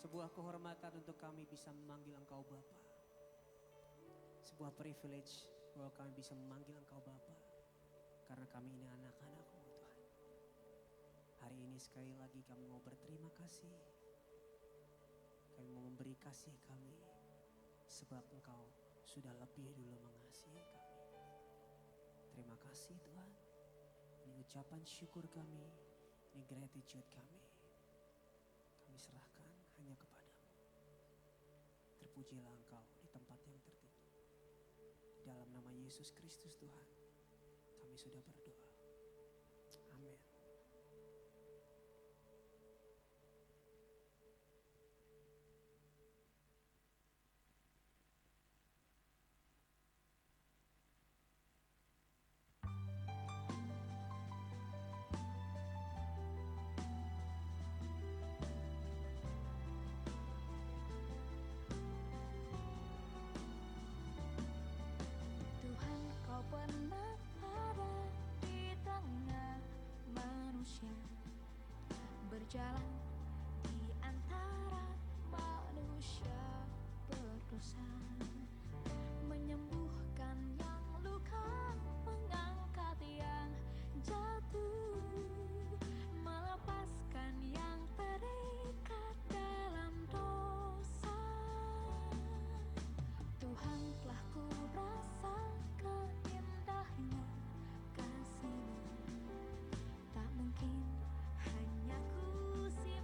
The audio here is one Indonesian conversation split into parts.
Sebuah kehormatan untuk kami bisa memanggil Engkau Bapa. Sebuah privilege bahwa kami bisa memanggil Engkau Bapa. Karena kami ini anak-anak-Mu Tuhan. Hari ini sekali lagi kami mau berterima kasih. Kami mau memberi kasih kami. Sebab Engkau sudah lebih dulu mengasihi kami. Terima kasih Tuhan. Ini ucapan syukur kami. Ini gratitude kami. Kami serahkan hanya kepadamu. Terpujilah Engkau di tempat yang tertinggi. Di dalam nama Yesus Kristus Tuhan, kami sudah berdoa. Amin. Tuhan, Kau pernah ada di tengah manusia, berjalan di antara manusia berdosa, menyembuhkan yang luka, mengangkat yang jatuh, melepaskan yang terikat dalam dosa. Tuhan, telah ku rasakan indahnya kasih-Mu, tak mungkin hanya ku simpan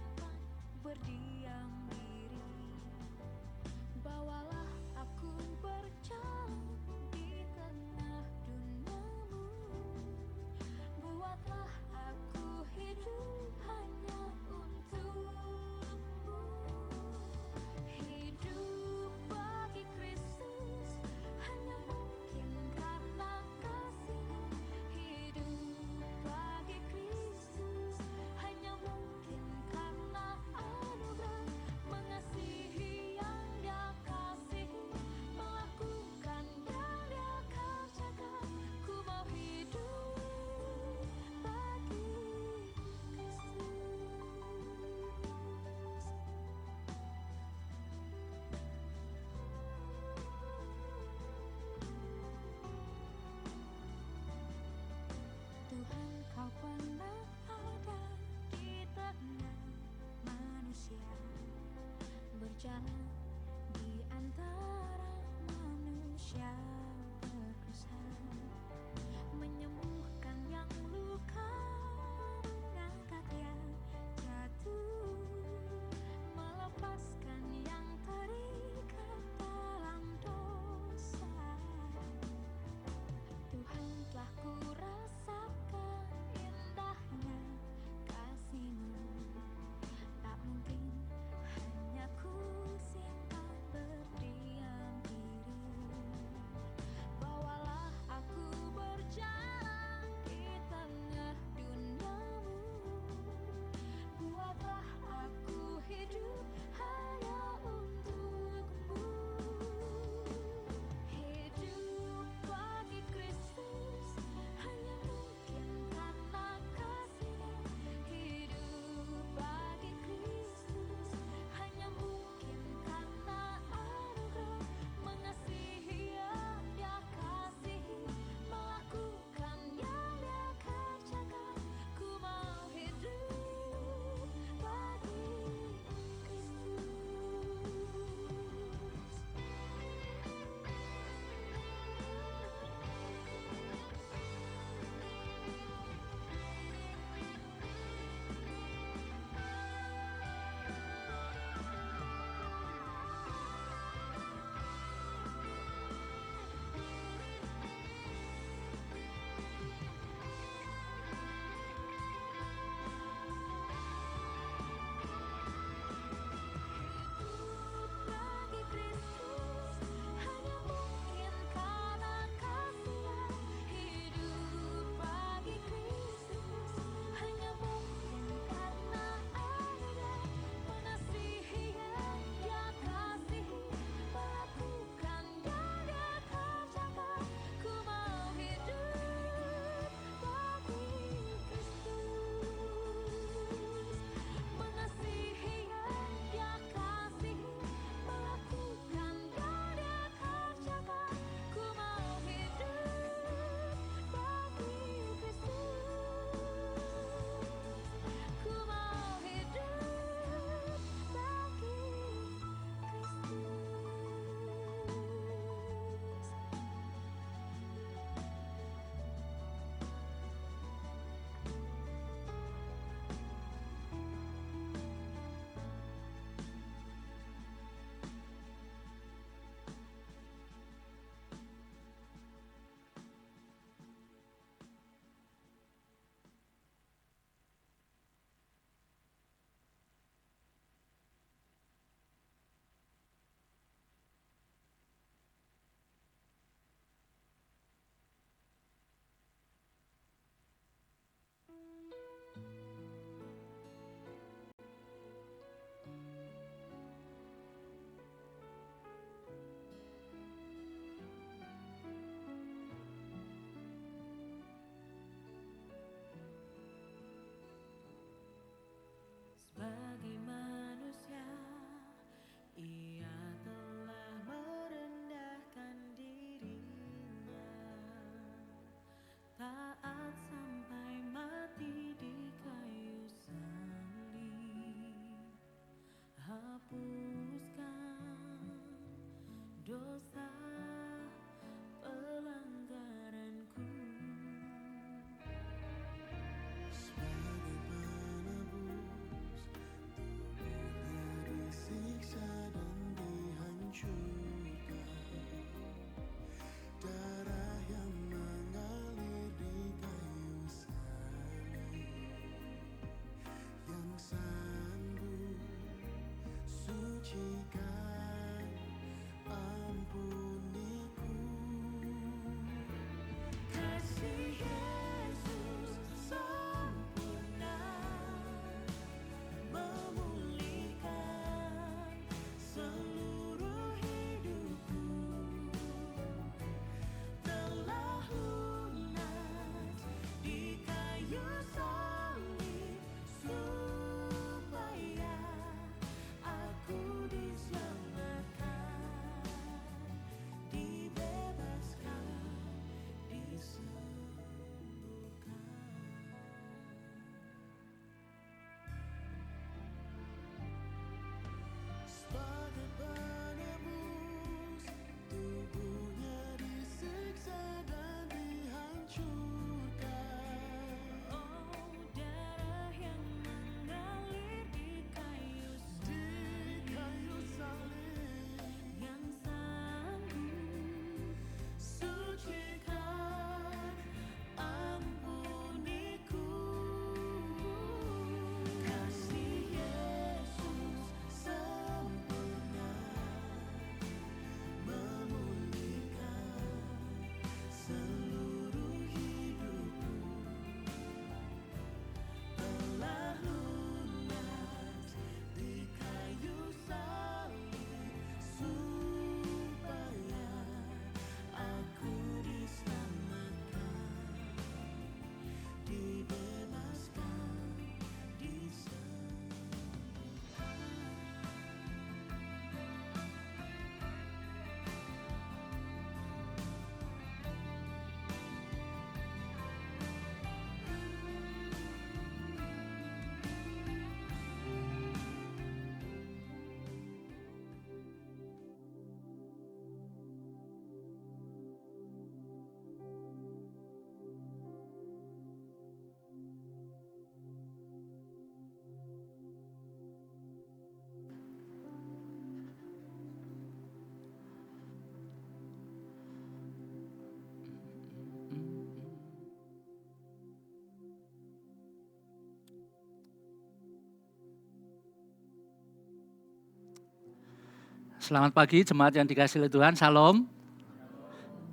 Selamat pagi jemaat yang dikasihi oleh Tuhan, Shalom.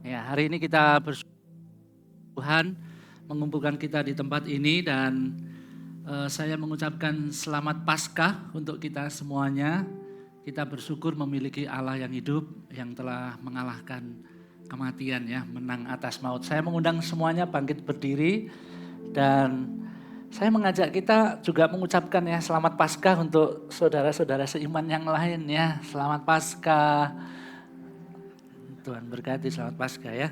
Ya, hari ini kita bersyukur Tuhan mengumpulkan kita di tempat ini dan saya mengucapkan selamat Paskah untuk kita semuanya. Kita bersyukur memiliki Allah yang hidup yang telah mengalahkan kematian ya, menang atas maut. Saya mengundang semuanya bangkit berdiri dan saya mengajak kita juga mengucapkan ya selamat Paskah untuk saudara-saudara seiman yang lain ya. Selamat Paskah. Tuhan berkati, selamat Paskah ya.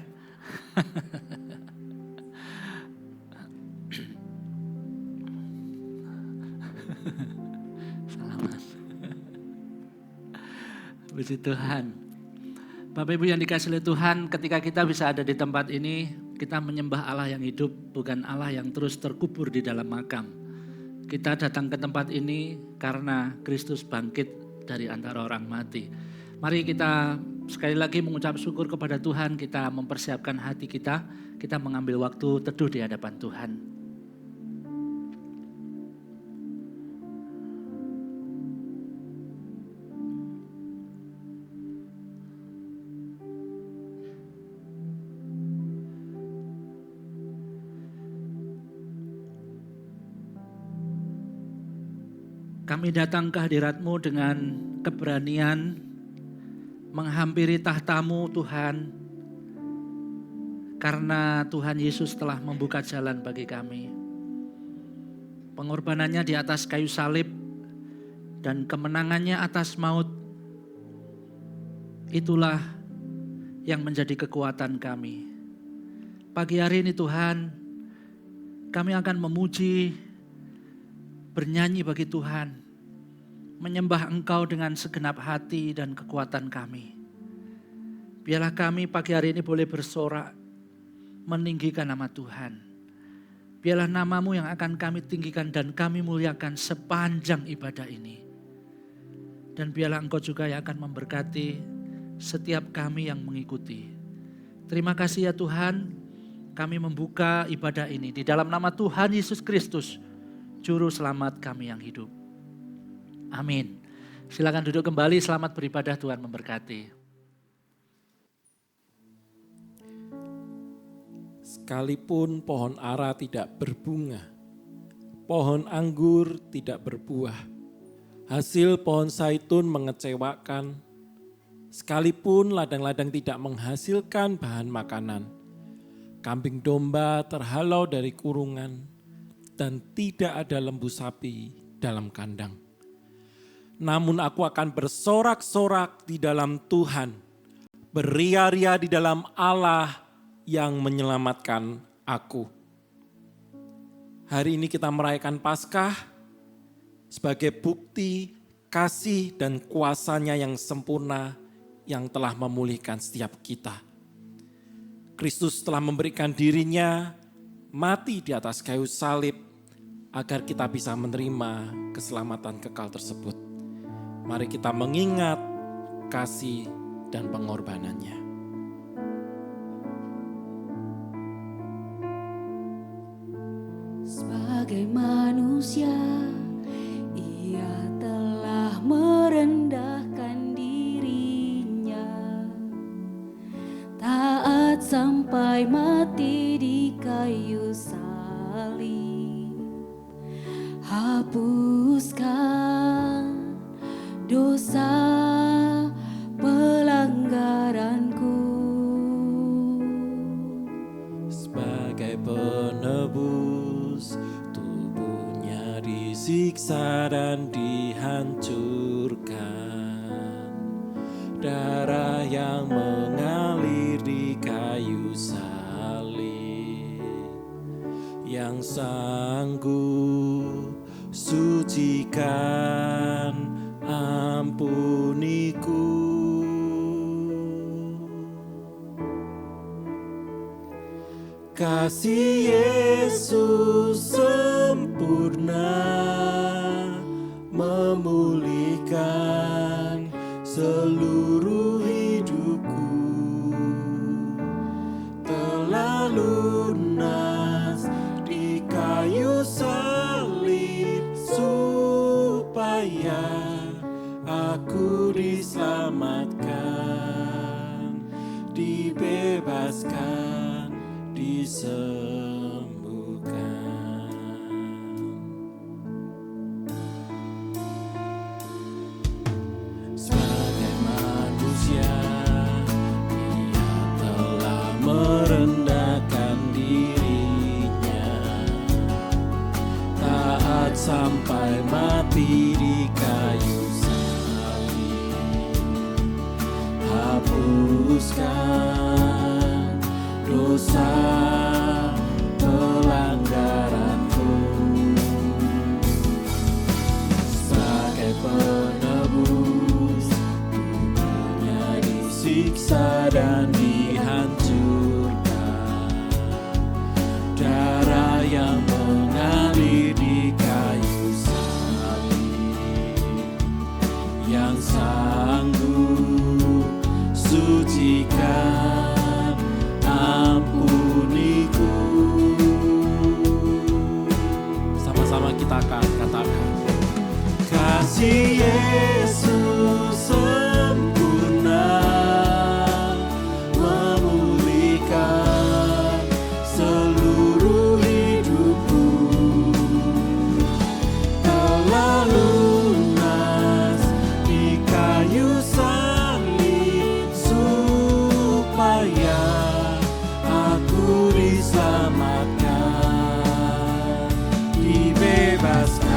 Selamat. Puji Tuhan. Bapak Ibu yang dikasihi oleh Tuhan, ketika kita bisa ada di tempat ini, kita menyembah Allah yang hidup, bukan Allah yang terus terkubur di dalam makam. Kita datang ke tempat ini karena Kristus bangkit dari antara orang mati. Mari kita sekali lagi mengucap syukur kepada Tuhan, kita mempersiapkan hati kita mengambil waktu teduh di hadapan Tuhan. Kami datang ke hadirat-Mu dengan keberanian menghampiri tahta-Mu Tuhan, karena Tuhan Yesus telah membuka jalan bagi kami. Pengorbanannya di atas kayu salib dan kemenangannya atas maut, itulah yang menjadi kekuatan kami. Pagi hari ini Tuhan, kami akan memuji, bernyanyi bagi Tuhan, menyembah Engkau dengan segenap hati dan kekuatan kami. Biarlah kami pagi hari ini boleh bersorak, meninggikan nama Tuhan. Biarlah nama-Mu yang akan kami tinggikan dan kami muliakan sepanjang ibadah ini. Dan biarlah Engkau juga yang akan memberkati setiap kami yang mengikuti. Terima kasih ya Tuhan, kami membuka ibadah ini di dalam nama Tuhan Yesus Kristus, Juru Selamat kami yang hidup. Amin. Silakan duduk kembali, selamat beribadah, Tuhan memberkati. Sekalipun pohon ara tidak berbunga, pohon anggur tidak berbuah, hasil pohon zaitun mengecewakan, sekalipun ladang-ladang tidak menghasilkan bahan makanan, kambing domba terhalau dari kurungan, dan tidak ada lembu sapi dalam kandang. Namun aku akan bersorak-sorak di dalam Tuhan, beria-ria di dalam Allah yang menyelamatkan aku. Hari ini kita merayakan Paskah sebagai bukti kasih dan kuasanya yang sempurna yang telah memulihkan setiap kita. Kristus telah memberikan dirinya mati di atas kayu salib agar kita bisa menerima keselamatan kekal tersebut. Mari kita mengingat kasih dan pengorbanannya. Sebagai manusia, ia telah merendahkan dirinya, taat sampai mati di kayu salib. Hapuskan dosa pelanggaranku. Sebagai penebus, tubuhnya disiksa dan dihancurkan. Darah yang mengalir di kayu salib, yang sanggup sucikan, ampuniku. Kasih Yesus sempurna, memulihkan seluruh hidupku. Telah lunas di kayu salib supaya aku diselamatkan, dibebaskan, disembuhkan. Sebagai manusia, ia telah merendahkan dirinya, taat sampai mati di kayu salib. Hapuskan dosa pelanggaranku. Sebagai penebus, tubuhnya disiksa dan dihancurkan. Darah yang mengalir di kayu salib, yang sanggup sucikan, ampuniku. Sama-sama kita akan katakan, kasih Yesus sempurna, memulihkan seluruh hidupku. Telah lunas di kayu salib supaya aku diselamatkan, dibebaskan.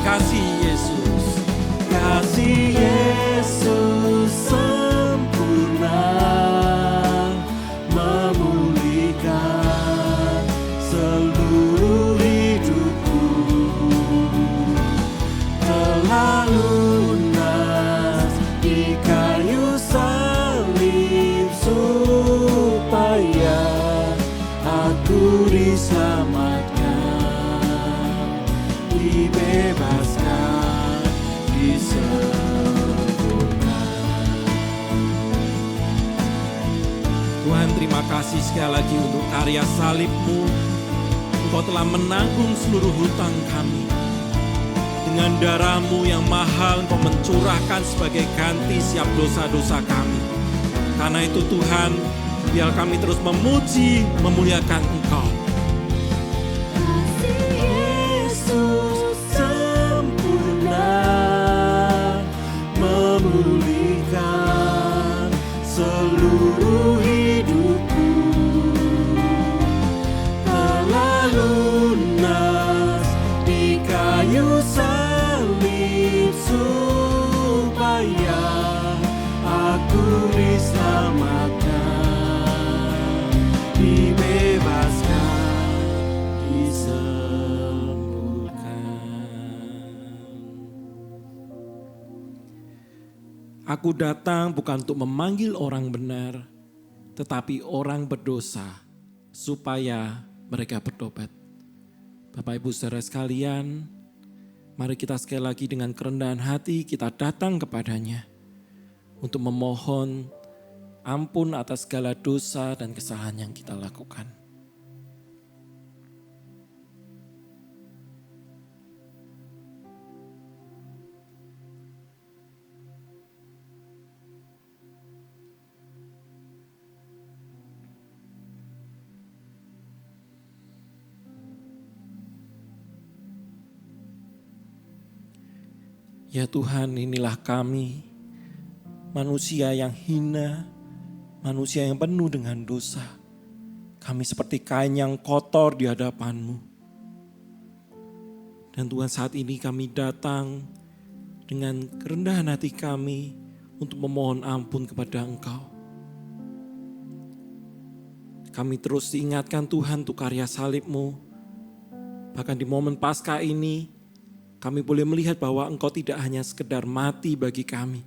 Kasih Yesus, kasih Yesus sempurna, memulihkan seluruh hidupku. Telah lunas di kayu salib supaya aku diselamatkan, dibebaskan, disembuhkan. Tuhan, terima kasih sekali lagi untuk karya salib-Mu. Engkau telah menanggung seluruh hutang kami. dengan darah-Mu yang mahal Engkau mencurahkan sebagai ganti setiap dosa-dosa kami. Karena itu Tuhan, biar kami terus memuji, memuliakan Engkau. Yesus Sempurna memulihkan seluruh hidupku, telah lunas di kayu salib supaya aku diselamatkan, dibebaskan, disembuhkan. Aku datang bukan untuk memanggil orang benar, tetapi orang berdosa, supaya mereka bertobat. Bapak Ibu saudara sekalian, mari kita sekali lagi dengan kerendahan hati kita datang kepadanya untuk memohon ampun atas segala dosa dan kesalahan yang kita lakukan. Ya Tuhan, inilah kami, manusia yang hina, manusia yang penuh dengan dosa. Kami seperti kain yang kotor di hadapan-Mu. Dan Tuhan, saat ini kami datang dengan kerendahan hati kami untuk memohon ampun kepada Engkau. Kami terus diingatkan Tuhan untuk karya salib-Mu. Bahkan di momen Paskah ini, kami boleh melihat bahwa Engkau tidak hanya sekedar mati bagi kami,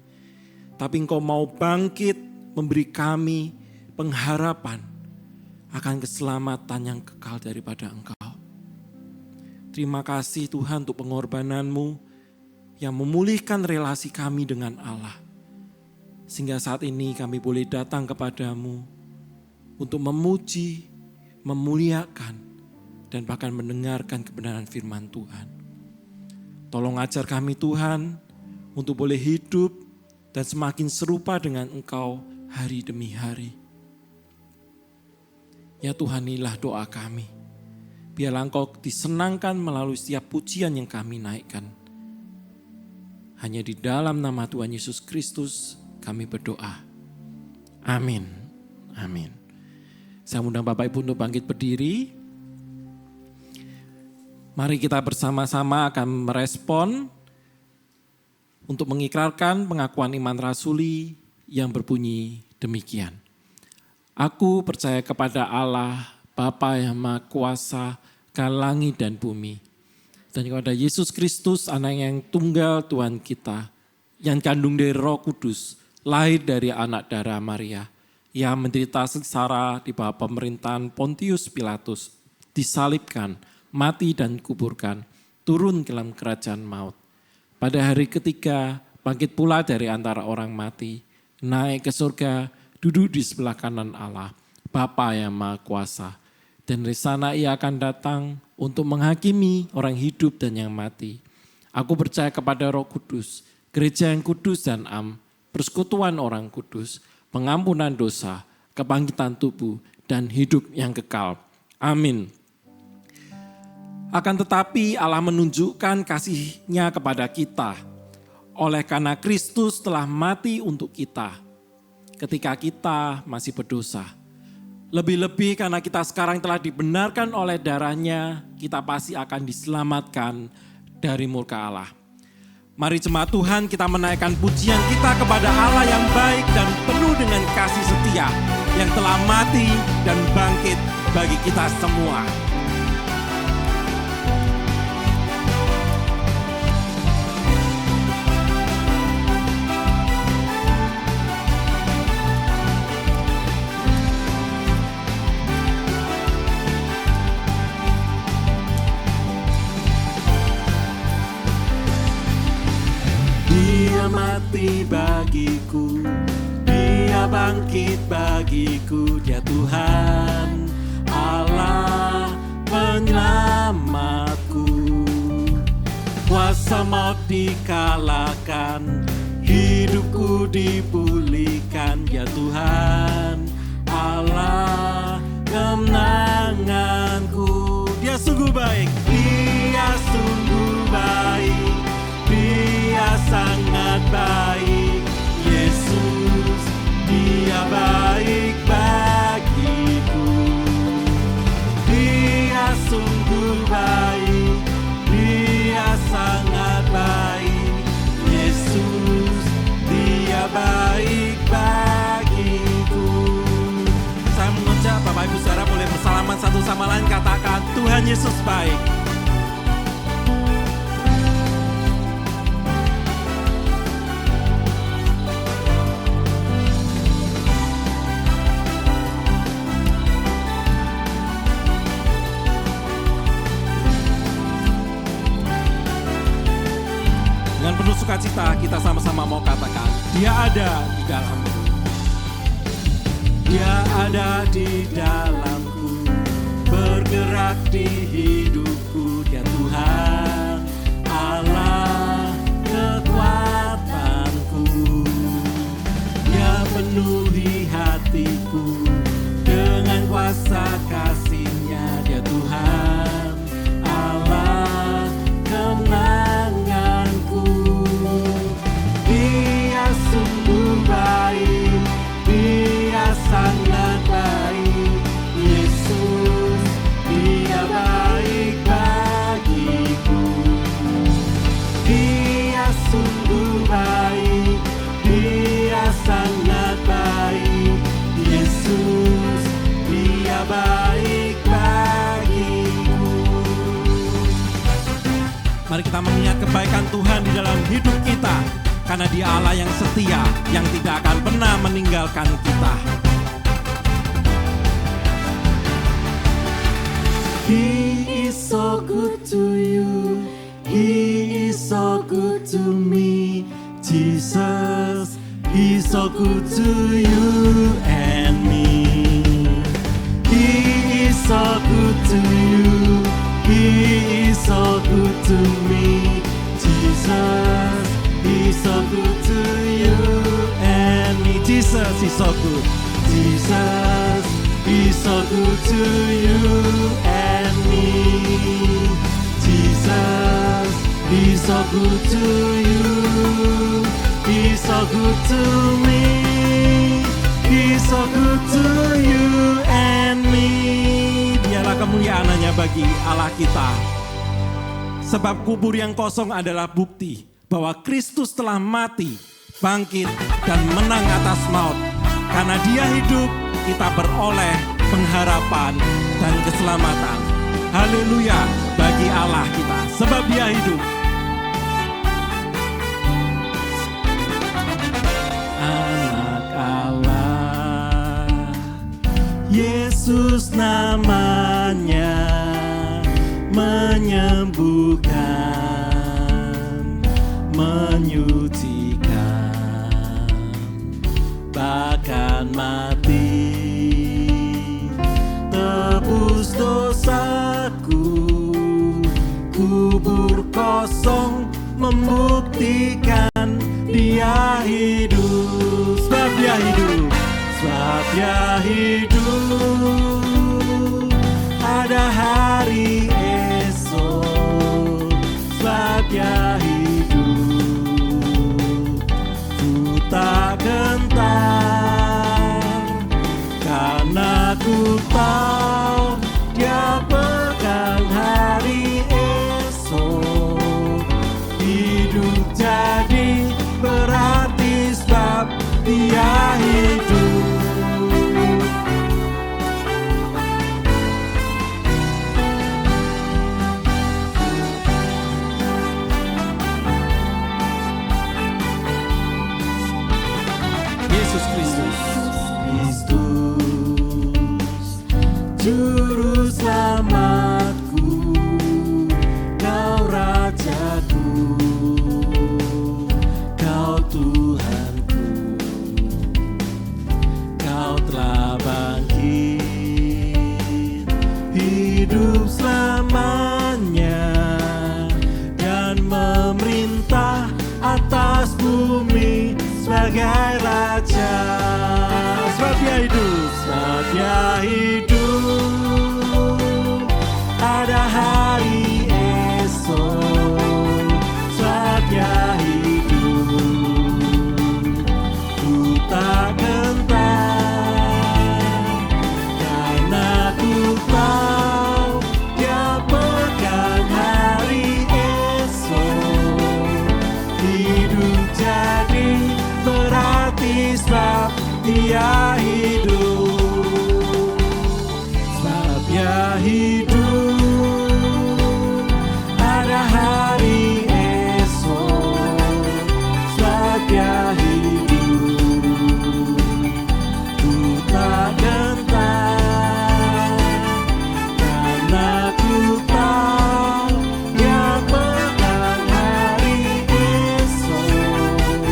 tapi Engkau mau bangkit memberi kami pengharapan akan keselamatan yang kekal daripada Engkau. Terima kasih Tuhan untuk pengorbanan-Mu yang memulihkan relasi kami dengan Allah. Sehingga saat ini kami boleh datang kepadamu untuk memuji, memuliakan, dan bahkan mendengarkan kebenaran firman Tuhan. Tolong ajar kami Tuhan untuk boleh hidup dan semakin serupa dengan Engkau hari demi hari. Ya Tuhan, inilah doa kami. Biarlah Engkau disenangkan melalui setiap pujian yang kami naikkan. Hanya di dalam nama Tuhan Yesus Kristus kami berdoa. Amin. Amin. Saya undang Bapak Ibu untuk bangkit berdiri. Mari kita bersama-sama akan merespon untuk mengikrarkan pengakuan iman rasuli yang berbunyi demikian. Aku percaya kepada Allah, Bapa yang Maha Kuasa, langit dan bumi. Dan kepada Yesus Kristus, anak yang tunggal Tuhan kita, yang kandung dari Roh Kudus, lahir dari anak darah Maria, yang menderita sengsara di bawah pemerintahan Pontius Pilatus, disalibkan, mati dan kuburkan, turun ke dalam kerajaan maut. Pada hari ketiga, bangkit pula dari antara orang mati, naik ke surga, duduk di sebelah kanan Allah, Bapa yang Maha Kuasa. Dan dari sana ia akan datang untuk menghakimi orang hidup dan yang mati. Aku percaya kepada Roh Kudus, gereja yang kudus dan persekutuan orang kudus, pengampunan dosa, kebangkitan tubuh, dan hidup yang kekal. Amin. Akan tetapi Allah menunjukkan kasih-Nya kepada kita. Oleh karena Kristus telah mati untuk kita ketika kita masih berdosa. Lebih-lebih karena kita sekarang telah dibenarkan oleh darah-Nya, kita pasti akan diselamatkan dari murka Allah. Mari jemaat Tuhan, kita menaikkan pujian kita kepada Allah yang baik dan penuh dengan kasih setia, yang telah mati dan bangkit bagi kita semua. Dia mati bagiku, Dia bangkit bagiku, Dia Tuhan Allah penyelamatku. kuasa maut dikalahkan, hidupku dipulihkan, ya Tuhan Allah kemenanganku. Dia sungguh baik, Dia sungguh baik, Dia sangat baik. Yesus, Dia baik bagiku. Dia sungguh baik, Dia sangat baik. Yesus, Dia baik bagiku. Saya mengajak Bapak Ibu Saudara boleh bersalaman satu sama lain, katakan Tuhan Yesus baik. Dengan penuh sukacita kita sama-sama mau katakan, Dia ada di dalamku. Dia ada di dalamku, bergerak di hidupku. Dia Tuhan Allah kekuatanku. Dia penuhi hatiku dengan kuasa kasih-Nya. Dia Tuhan Allah kemenanganku. Dia sungguh baik, Dia sangat baik. Yesus, Dia baik bagiku. Dia sungguh baik, Dia sangat baik. Yesus, Dia baik bagiku. Mari kita mengingat kebaikan Tuhan di dalam hidup kita, karena Dia Allah yang setia, yang tidak akan pernah meninggalkan kita. He is so good to you, He is so good to me. Jesus, He is so good to you and me. He is so good to you, He is so good to me. Jesus, He's so good to you and me. Jesus is so good. Jesus, He's so good to you and me. Jesus, He's so good to you. He's so good to me. He's so good to you and me. Biarlah kemuliaan hanya bagi Allah kita. Sebab kubur yang kosong adalah bukti bahwa Kristus telah mati, bangkit, dan menang atas maut. Karena Dia hidup, kita beroleh pengharapan dan keselamatan. Haleluya bagi Allah kita, sebab Dia hidup. Anak Allah, Yesus namanya, menyembuhkan, menyucikan, bahkan mati, tebus dosaku. Kubur kosong membuktikan Dia hidup. Sebab Dia hidup, sebab Dia hidup. Ada hari esok, sebab Dia hidup. Ku tak gentar, karena ku tahu Dia pegang hari esok. Hidup jadi berarti sebab Dia hidup. saatnya hidup, ada hari esok, saatnya hidup, ku tak gentar, karena ku tahu Dia pegang hari esok. Hidup jadi berarti sebab Dia hidup, sebab Dia hidup, ada hari esok, sebab Dia hidup, ku tak gentar, karena ku tahu Dia pegang hari esok.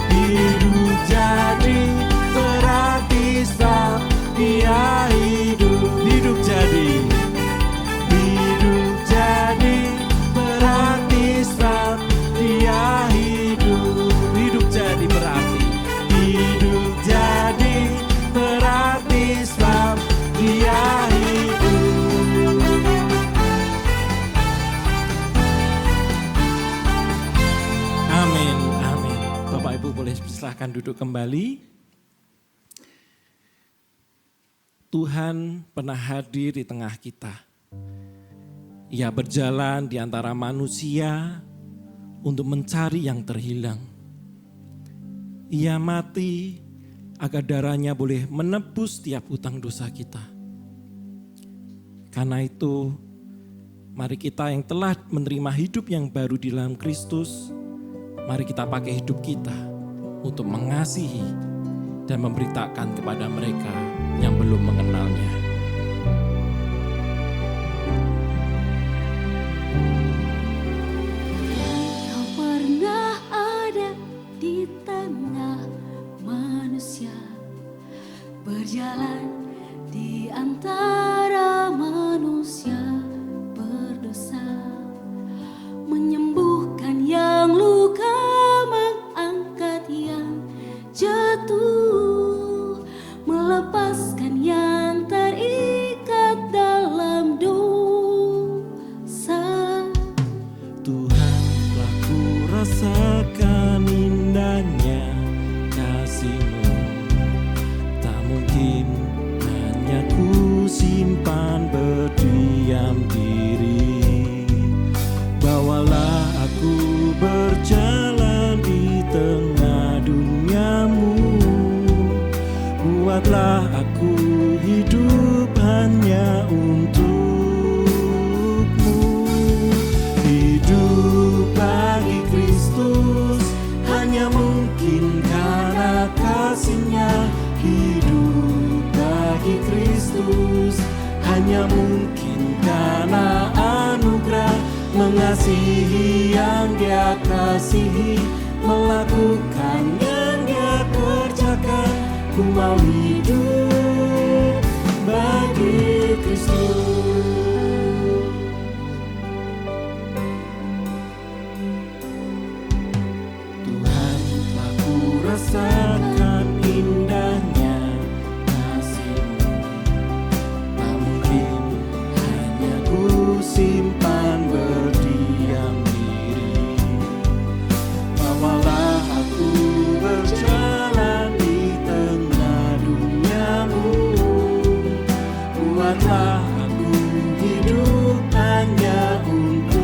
Hidup jadi berarti sebab Dia hidup. Hidup jadi berarti sebab Dia hidup. Hidup jadi berarti, hidup jadi berarti sebab Dia hidup. Amin, amin. Bapak Ibu boleh silahkan duduk kembali. Tuhan pernah hadir di tengah kita. Ia berjalan di antara manusia untuk mencari yang terhilang. Ia mati agar darahnya boleh menebus setiap hutang dosa kita. Karena itu, mari kita yang telah menerima hidup yang baru di dalam Kristus, mari kita pakai hidup kita untuk mengasihi dan memberitakan kepada mereka yang belum mengenalnya. Kau pernah ada di tengah manusia, berjalan di antara manusia berdosa, menyembuhkan yang luka, mengangkat yang jatuh, melepaskan yang terikat dalam dosa. Tuhan telah ku rasakan indahnya kasih-Mu, tak mungkin hanya ku simpan berdiam diri. Bawalah aku berjalan di tengah duniamu, buatlah aku hidup hanya untukmu. Hidup bagi Kristus hanya mungkin karena kasih-Nya. Hidup bagi Kristus hanya mungkin karena anugerah, mengasihi yang Dia kasihi, melakukan yang Dia kerjakan. Ku mau hidup bagi Kristus. Tuhan telah ku rasakan indahnya kasih-Mu, tak mungkin hanya ku simpan berdiam diri. Bawalah aku berjalan di tengah duniamu, buatlah aku hidup hanya untukmu.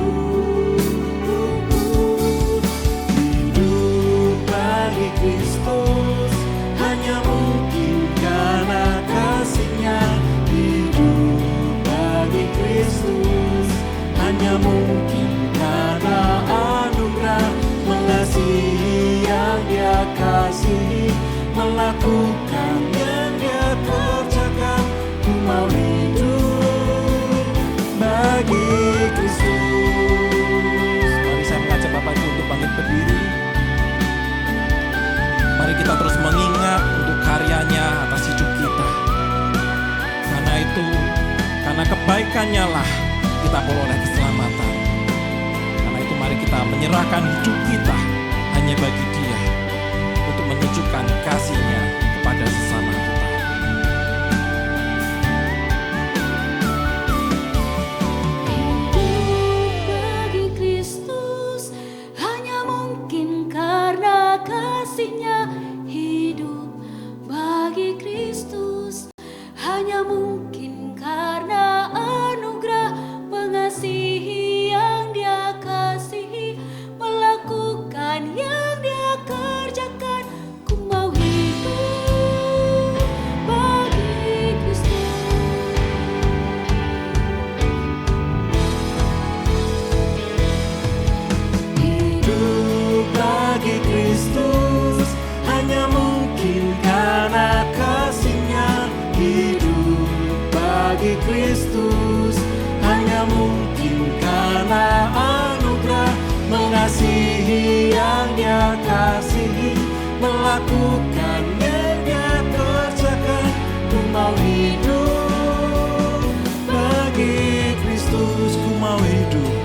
Hidup bagi Kristus hanya mungkin karena kasih-Nya. Hidup bagi Kristus hanya mungkin karena anugerah, mengasihi yang Dia kasihi, melakukan yang Dia kerjakan. Ku mau hidup bagi Kristus. Mari saya mengajak Bapak Ibu untuk bangkit berdiri. Mari kita terus mengingat untuk karya-Nya atas hidup kita. Karena itu, karena kebaikan-Nya lah kita peroleh keselamatan. Karena itu mari kita menyerahkan hidup kita hanya bagi Dia untuk menunjukkan kasih-Nya kepada sesama kita. lakukan yang Dia kerjakan. Ku mau hidup bagi Kristus, ku mau hidup.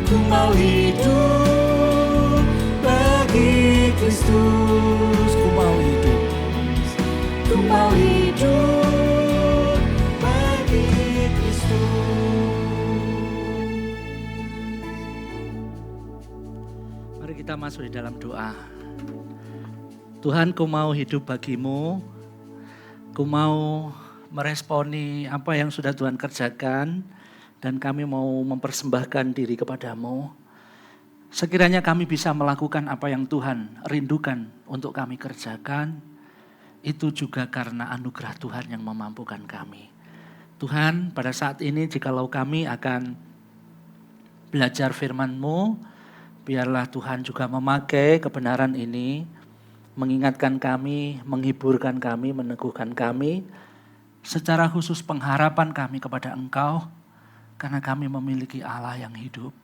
Ku mau hidup bagi Kristus, ku mau hidup. Ku mau hidup bagi Kristus. Mari kita masuk di dalam doa. Tuhan, ku mau hidup bagimu. Ku mau meresponi apa yang sudah Tuhan kerjakan. Dan kami mau mempersembahkan diri kepadamu. Sekiranya kami bisa melakukan apa yang Tuhan rindukan untuk kami kerjakan. Itu juga karena anugerah Tuhan yang memampukan kami. Tuhan, pada saat ini jikalau kami akan belajar firman-Mu, biarlah Tuhan juga memakai kebenaran ini, mengingatkan kami, menghiburkan kami, meneguhkan kami, secara khusus pengharapan kami kepada Engkau, karena kami memiliki Allah yang hidup.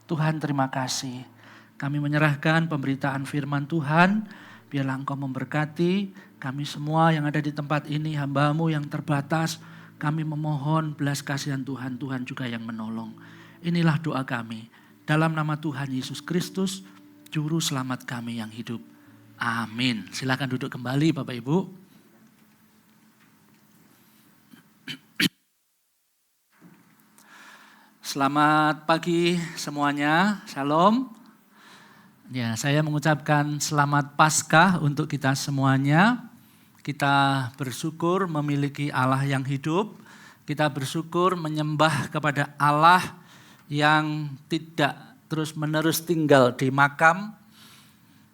Tuhan, terima kasih. Kami menyerahkan pemberitaan firman Tuhan, biarlah Engkau memberkati kami semua yang ada di tempat ini, hamba-Mu yang terbatas. Kami memohon belas kasihan Tuhan, Tuhan juga yang menolong. Inilah doa kami. Dalam nama Tuhan Yesus Kristus, Juru Selamat kami yang hidup. Amin. Silakan duduk kembali Bapak Ibu. Selamat pagi semuanya, Shalom. Ya, saya mengucapkan selamat Paskah untuk kita semuanya. Kita bersyukur memiliki Allah yang hidup. Kita bersyukur menyembah kepada Allah yang tidak terus-menerus tinggal di makam,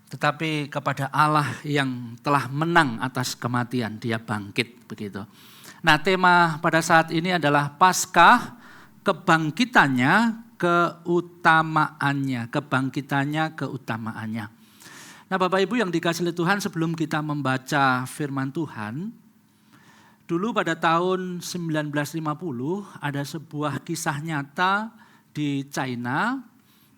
tetapi kepada Allah yang telah menang atas kematian, Dia bangkit begitu. Nah, tema pada saat ini adalah Paskah, kebangkitannya, keutamaannya. Kebangkitannya, keutamaannya. Nah, Bapak Ibu yang dikasihi Tuhan, sebelum kita membaca firman Tuhan, dulu pada tahun 1950 ada sebuah kisah nyata di China,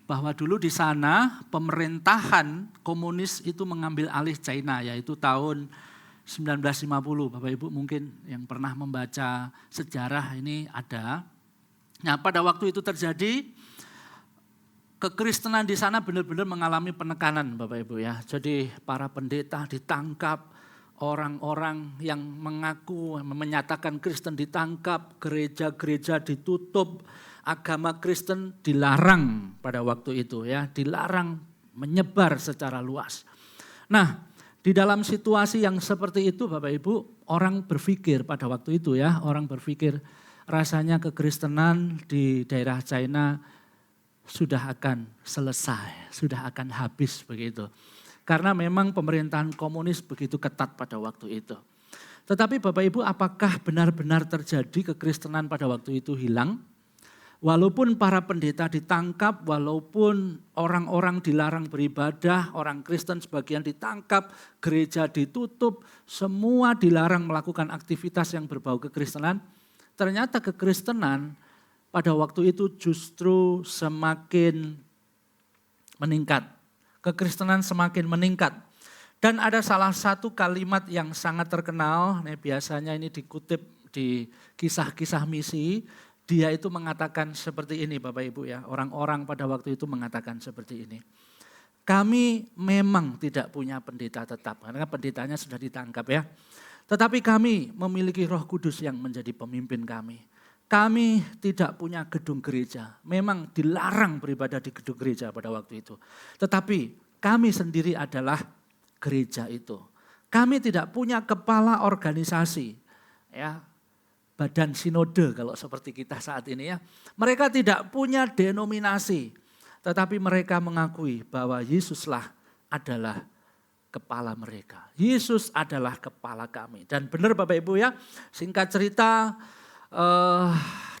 bahwa dulu di sana pemerintahan komunis itu mengambil alih China, yaitu tahun 1950. Bapak Ibu mungkin yang pernah membaca sejarah ini ada. Nah, pada waktu itu terjadi, kekristenan di sana benar-benar mengalami penekanan Bapak Ibu ya. Jadi para pendeta ditangkap, orang-orang yang mengaku menyatakan Kristen ditangkap, gereja-gereja ditutup, agama Kristen dilarang pada waktu itu ya, dilarang menyebar secara luas. Nah, di dalam situasi yang seperti itu Bapak Ibu, orang berpikir pada waktu itu ya, orang berpikir rasanya kekristenan di daerah China sudah akan selesai, sudah akan habis begitu. Karena memang pemerintahan komunis begitu ketat pada waktu itu. Tetapi Bapak Ibu, apakah benar-benar terjadi kekristenan pada waktu itu hilang? Walaupun para pendeta ditangkap, walaupun orang-orang dilarang beribadah, orang Kristen sebagian ditangkap, gereja ditutup, semua dilarang melakukan aktivitas yang berbau kekristenan, ternyata kekristenan pada waktu itu justru semakin meningkat. Kekristenan semakin meningkat. Dan ada salah satu kalimat yang sangat terkenal, biasanya ini dikutip di kisah-kisah misi, dia itu mengatakan seperti ini Bapak Ibu ya, orang-orang pada waktu itu mengatakan seperti ini. Kami memang tidak punya pendeta tetap, karena pendetanya sudah ditangkap ya. Tetapi kami memiliki Roh Kudus yang menjadi pemimpin kami. Kami tidak punya gedung gereja. Memang dilarang beribadah di gedung gereja pada waktu itu. Tetapi kami sendiri adalah gereja itu. Kami tidak punya kepala organisasi. Ya, badan sinode kalau seperti kita saat ini ya. Mereka tidak punya denominasi. Tetapi mereka mengakui bahwa Yesuslah adalah kepala mereka. Yesus adalah kepala kami. Dan benar Bapak Ibu ya, singkat cerita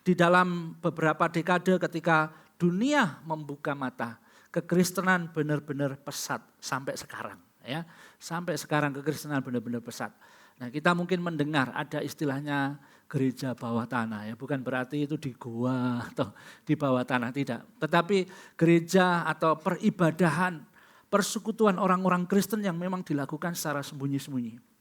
di dalam beberapa dekade ketika dunia membuka mata, kekristenan benar-benar pesat sampai sekarang. Ya, sampai sekarang kekristenan benar-benar pesat. Nah, kita mungkin mendengar ada istilahnya gereja bawah tanah ya, bukan berarti itu di gua atau di bawah tanah, tidak. Tetapi gereja atau peribadahan persekutuan orang-orang Kristen yang memang dilakukan secara sembunyi-sembunyi.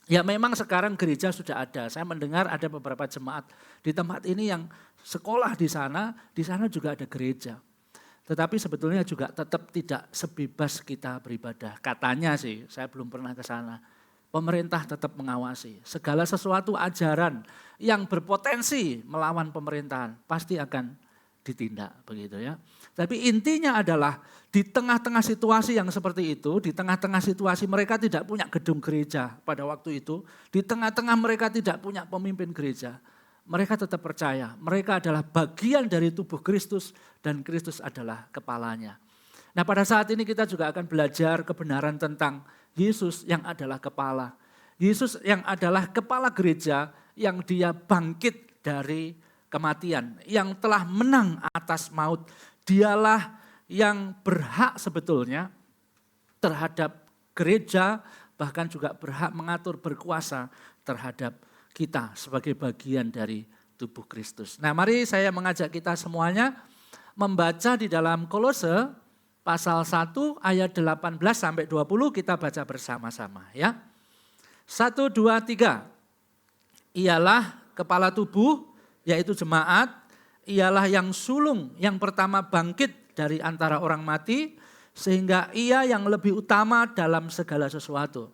Ya memang sekarang gereja sudah ada. Saya mendengar ada beberapa jemaat di tempat ini yang sekolah di sana juga ada gereja. Tetapi sebetulnya juga tetap tidak sebebas kita beribadah. Katanya sih, saya belum pernah ke sana. Pemerintah tetap mengawasi. Segala sesuatu ajaran yang berpotensi melawan pemerintahan pasti akan ditindak, begitu ya. Tapi intinya adalah di tengah-tengah situasi yang seperti itu, di tengah-tengah situasi mereka tidak punya gedung gereja pada waktu itu, di tengah-tengah mereka tidak punya pemimpin gereja, mereka tetap percaya mereka adalah bagian dari tubuh Kristus dan Kristus adalah kepalanya. Nah pada saat ini kita juga akan belajar kebenaran tentang Yesus yang adalah kepala. Yesus yang adalah kepala gereja yang dia bangkit dari kematian, yang telah menang atas maut. Dialah yang berhak sebetulnya terhadap gereja, bahkan juga berhak mengatur berkuasa terhadap kita sebagai bagian dari tubuh Kristus. Nah mari saya mengajak kita semuanya membaca di dalam Kolose pasal 1 ayat 18 sampai 20 kita baca bersama-sama ya. 1, 2, 3. Ialah kepala tubuh yaitu jemaat, ialah yang sulung yang pertama bangkit dari antara orang mati sehingga ia yang lebih utama dalam segala sesuatu.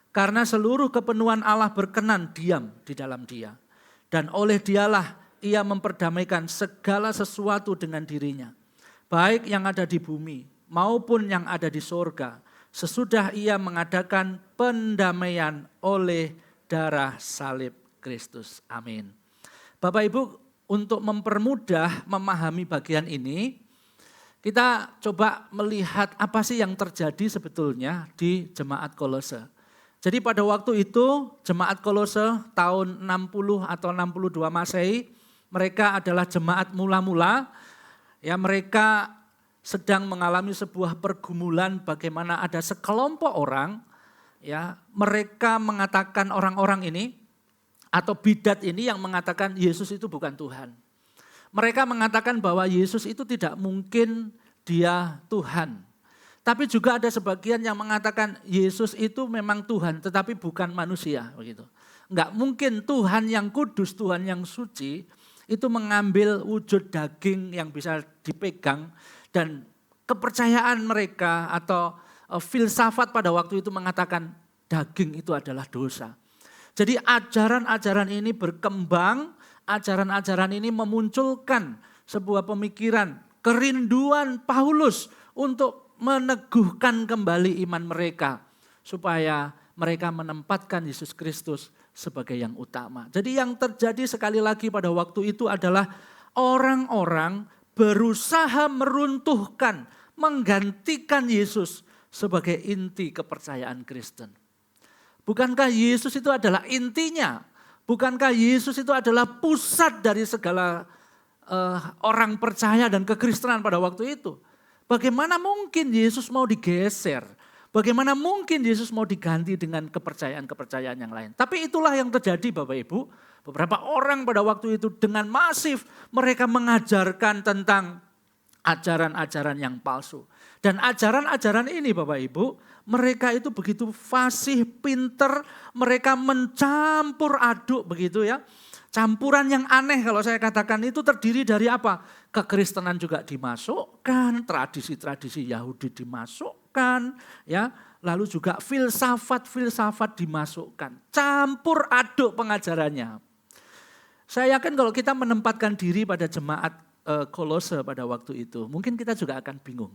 Karena seluruh kepenuhan Allah berkenan diam di dalam dia. Dan oleh dialah ia memperdamaikan segala sesuatu dengan dirinya. Baik yang ada di bumi maupun yang ada di sorga. Sesudah ia mengadakan pendamaian oleh darah salib Kristus. Amin. Bapak Ibu, untuk mempermudah memahami bagian ini, kita coba melihat apa sih yang terjadi sebetulnya di jemaat Kolose. Jadi pada waktu itu jemaat Kolose tahun 60 atau 62 Masehi, mereka adalah jemaat mula-mula. Ya, mereka sedang mengalami sebuah pergumulan bagaimana ada sekelompok orang, ya, mereka mengatakan orang-orang ini atau bidat ini yang mengatakan Yesus itu bukan Tuhan. Mereka mengatakan bahwa Yesus itu tidak mungkin dia Tuhan. Tapi juga ada sebagian yang mengatakan Yesus itu memang Tuhan tetapi bukan manusia. Begitu. Enggak mungkin Tuhan yang kudus, Tuhan yang suci itu mengambil wujud daging yang bisa dipegang. Dan kepercayaan mereka atau filsafat pada waktu itu mengatakan daging itu adalah dosa. Jadi ajaran-ajaran ini berkembang, ajaran-ajaran ini memunculkan sebuah pemikiran, kerinduan Paulus untuk meneguhkan kembali iman mereka. Supaya mereka menempatkan Yesus Kristus sebagai yang utama. Jadi yang terjadi sekali lagi pada waktu itu adalah orang-orang berusaha meruntuhkan, menggantikan Yesus sebagai inti kepercayaan Kristen. Bukankah Yesus itu adalah intinya? Bukankah Yesus itu adalah pusat dari segala orang percaya dan kekristenan pada waktu itu? Bagaimana mungkin Yesus mau digeser? Bagaimana mungkin Yesus mau diganti dengan kepercayaan-kepercayaan yang lain? Tapi itulah yang terjadi Bapak Ibu. Beberapa orang pada waktu itu dengan masif mereka mengajarkan tentang ajaran-ajaran yang palsu. Dan ajaran-ajaran ini Bapak Ibu, mereka itu begitu fasih, pinter, mereka mencampur aduk begitu ya. Campuran yang aneh kalau saya katakan itu terdiri dari apa? Kekristenan juga dimasukkan, tradisi-tradisi Yahudi dimasukkan, ya. Lalu juga filsafat-filsafat dimasukkan. Campur aduk pengajarannya. Saya yakin kalau kita menempatkan diri pada jemaat Kolose pada waktu itu, mungkin kita juga akan bingung.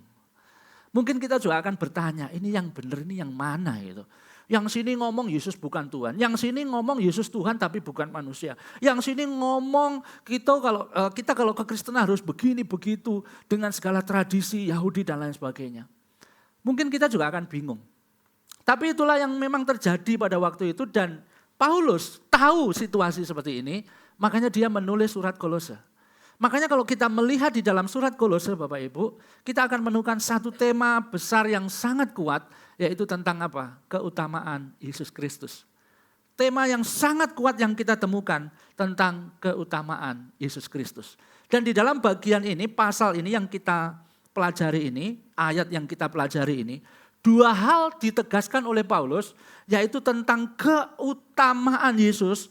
Mungkin kita juga akan bertanya, ini yang benar, ini yang mana gitu. Yang sini ngomong Yesus bukan Tuhan, yang sini ngomong Yesus Tuhan tapi bukan manusia. Yang sini ngomong kita kalau kekristenan harus begini begitu dengan segala tradisi Yahudi dan lain sebagainya. Mungkin kita juga akan bingung. Tapi itulah yang memang terjadi pada waktu itu dan Paulus tahu situasi seperti ini, makanya dia menulis surat Kolose. Makanya kalau kita melihat di dalam surat Kolose Bapak Ibu, kita akan menemukan satu tema besar yang sangat kuat, yaitu tentang apa? Keutamaan Yesus Kristus. Tema yang sangat kuat yang kita temukan tentang keutamaan Yesus Kristus. Dan di dalam bagian ini, pasal ini yang kita pelajari ini, ayat yang kita pelajari ini, dua hal ditegaskan oleh Paulus, yaitu tentang keutamaan Yesus.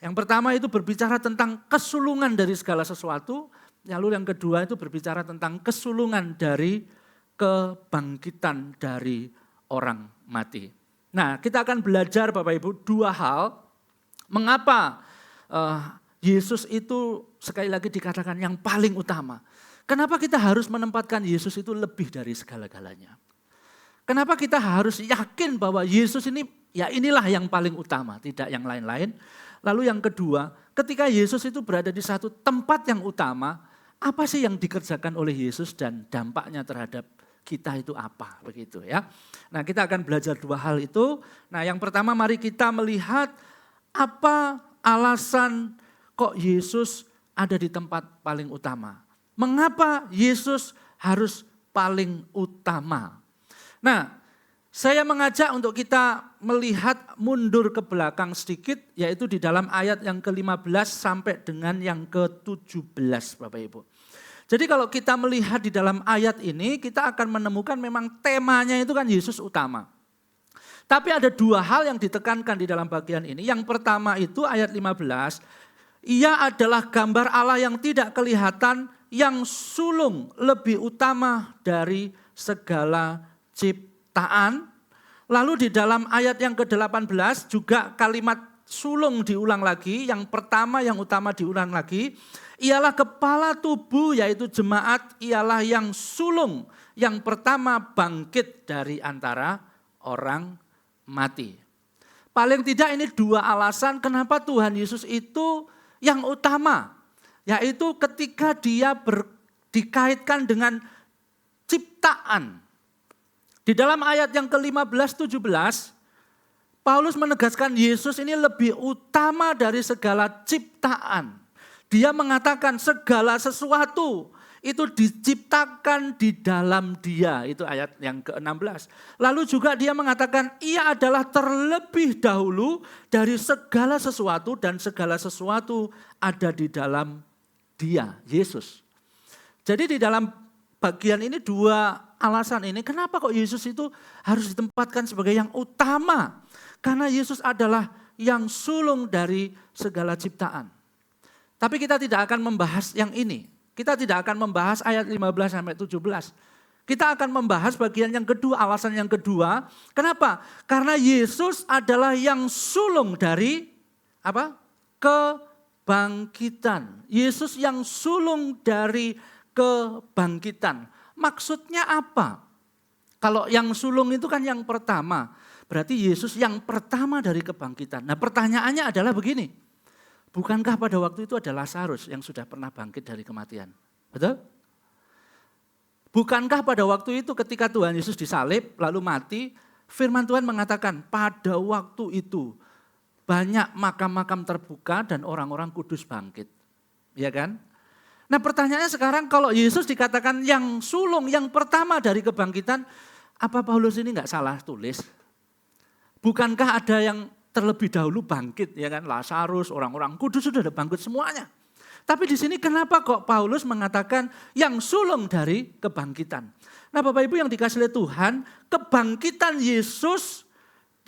Yang pertama itu berbicara tentang kesulungan dari segala sesuatu, lalu yang kedua itu berbicara tentang kesulungan dari kebangkitan dari orang mati. Nah, kita akan belajar Bapak Ibu dua hal, mengapa Yesus itu sekali lagi dikatakan yang paling utama. Kenapa kita harus menempatkan Yesus itu lebih dari segala-galanya? Kenapa kita harus yakin bahwa Yesus ini ya inilah yang paling utama, tidak yang lain-lain. Lalu yang kedua, ketika Yesus itu berada di satu tempat yang utama, apa sih yang dikerjakan oleh Yesus dan dampaknya terhadap kita itu apa, begitu ya. Nah, kita akan belajar dua hal itu. Nah, yang pertama mari kita melihat apa alasan kok Yesus ada di tempat paling utama. Mengapa Yesus harus paling utama? Nah, saya mengajak untuk kita melihat mundur ke belakang sedikit, yaitu di dalam ayat yang ke-15 sampai dengan yang ke-17 Bapak Ibu. Jadi kalau kita melihat di dalam ayat ini, kita akan menemukan memang temanya itu kan Yesus utama. Tapi ada dua hal yang ditekankan di dalam bagian ini. Yang pertama itu ayat 15, ia adalah gambar Allah yang tidak kelihatan, yang sulung lebih utama dari segala ciptaan. Lalu di dalam ayat yang ke-18 juga kalimat sulung diulang lagi. Yang pertama yang utama diulang lagi. Ialah kepala tubuh yaitu jemaat, ialah yang sulung. Yang pertama bangkit dari antara orang mati. Paling tidak ini dua alasan kenapa Tuhan Yesus itu yang utama. Yaitu ketika dia dikaitkan dengan ciptaan. Di dalam ayat yang ke-15-17, Paulus menegaskan Yesus ini lebih utama dari segala ciptaan. Dia mengatakan segala sesuatu itu diciptakan di dalam dia. Itu ayat yang ke-16. Lalu juga dia mengatakan ia adalah terlebih dahulu dari segala sesuatu dan segala sesuatu ada di dalam dia, Yesus. Jadi di dalam bagian ini dua alasan ini, kenapa kok Yesus itu harus ditempatkan sebagai yang utama? Karena Yesus adalah yang sulung dari segala ciptaan. Tapi kita tidak akan membahas yang ini. Kita tidak akan membahas ayat 15 sampai 17. Kita akan membahas bagian yang kedua, alasan yang kedua. Kenapa? Karena Yesus adalah yang sulung dari apa? Kebangkitan. Yesus yang sulung dari kebangkitan. Maksudnya apa? Kalau yang sulung itu kan yang pertama. Berarti Yesus yang pertama dari kebangkitan. Nah, pertanyaannya adalah begini. Bukankah pada waktu itu ada Lazarus yang sudah pernah bangkit dari kematian? Betul? Bukankah pada waktu itu ketika Tuhan Yesus disalib lalu mati, firman Tuhan mengatakan pada waktu itu banyak makam-makam terbuka dan orang-orang kudus bangkit. Ya kan? Nah, pertanyaannya sekarang kalau Yesus dikatakan yang sulung, yang pertama dari kebangkitan, apa Paulus ini enggak salah tulis? Bukankah ada yang terlebih dahulu bangkit, ya kan? Lazarus, orang-orang kudus sudah ada bangkit semuanya. Tapi di sini kenapa kok Paulus mengatakan yang sulung dari kebangkitan? Nah, Bapak Ibu yang dikasih oleh Tuhan, kebangkitan Yesus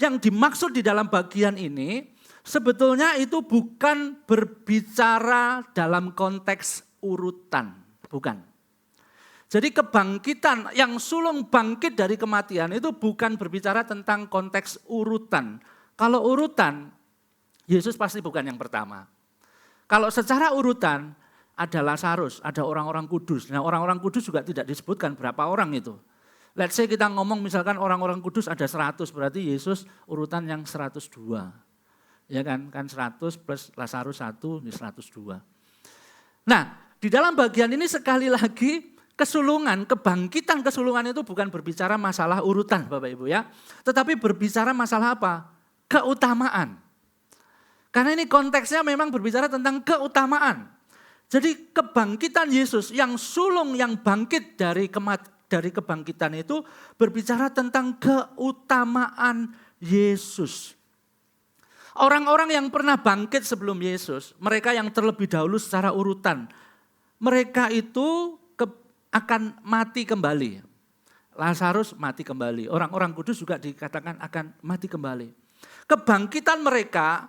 yang dimaksud di dalam bagian ini sebetulnya itu bukan berbicara dalam konteks urutan, bukan. Jadi kebangkitan yang sulung bangkit dari kematian itu bukan berbicara tentang konteks urutan. Kalau urutan, Yesus pasti bukan yang pertama. Kalau secara urutan, ada Lazarus, ada orang-orang kudus. Nah, orang-orang kudus juga tidak disebutkan berapa orang itu. Let's say kita ngomong misalkan orang-orang kudus ada 100, berarti Yesus urutan yang 102. Ya kan 100 plus Lazarus 1, ini 102. Nah, di dalam bagian ini sekali lagi kesulungan, kebangkitan kesulungan itu bukan berbicara masalah urutan Bapak Ibu ya. Tetapi berbicara masalah apa? Keutamaan. Karena ini konteksnya memang berbicara tentang keutamaan. Jadi kebangkitan Yesus yang sulung yang bangkit dari kebangkitan itu berbicara tentang keutamaan Yesus. Orang-orang yang pernah bangkit sebelum Yesus, mereka yang terlebih dahulu secara urutan, mereka itu akan mati kembali. Lazarus mati kembali. Orang-orang kudus juga dikatakan akan mati kembali. Kebangkitan mereka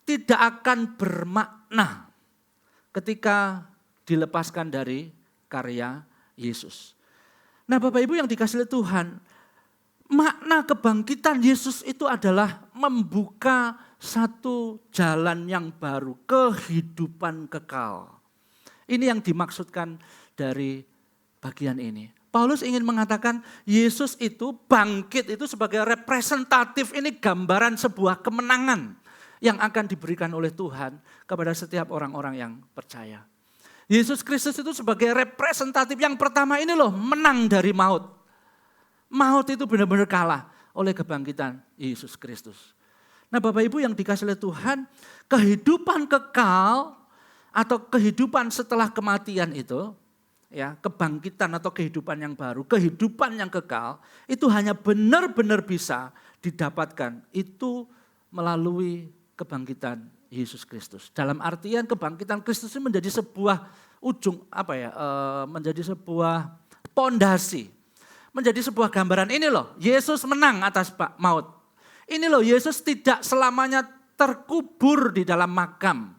tidak akan bermakna ketika dilepaskan dari karya Yesus. Nah Bapak Ibu yang dikasihi Tuhan, makna kebangkitan Yesus itu adalah membuka satu jalan yang baru, kehidupan kekal. Ini yang dimaksudkan dari bagian ini. Paulus ingin mengatakan Yesus itu bangkit itu sebagai representatif, ini gambaran sebuah kemenangan yang akan diberikan oleh Tuhan kepada setiap orang-orang yang percaya. Yesus Kristus itu sebagai representatif yang pertama ini loh, menang dari maut. Maut itu benar-benar kalah oleh kebangkitan Yesus Kristus. Nah Bapak Ibu yang dikasihi oleh Tuhan, kehidupan kekal atau kehidupan setelah kematian itu, ya, kebangkitan atau kehidupan yang baru, kehidupan yang kekal, itu hanya benar-benar bisa didapatkan itu melalui kebangkitan Yesus Kristus. Dalam artian kebangkitan Kristus ini menjadi sebuah menjadi sebuah pondasi, menjadi sebuah gambaran. Ini loh, Yesus menang atas maut. Ini loh, Yesus tidak selamanya terkubur di dalam makam.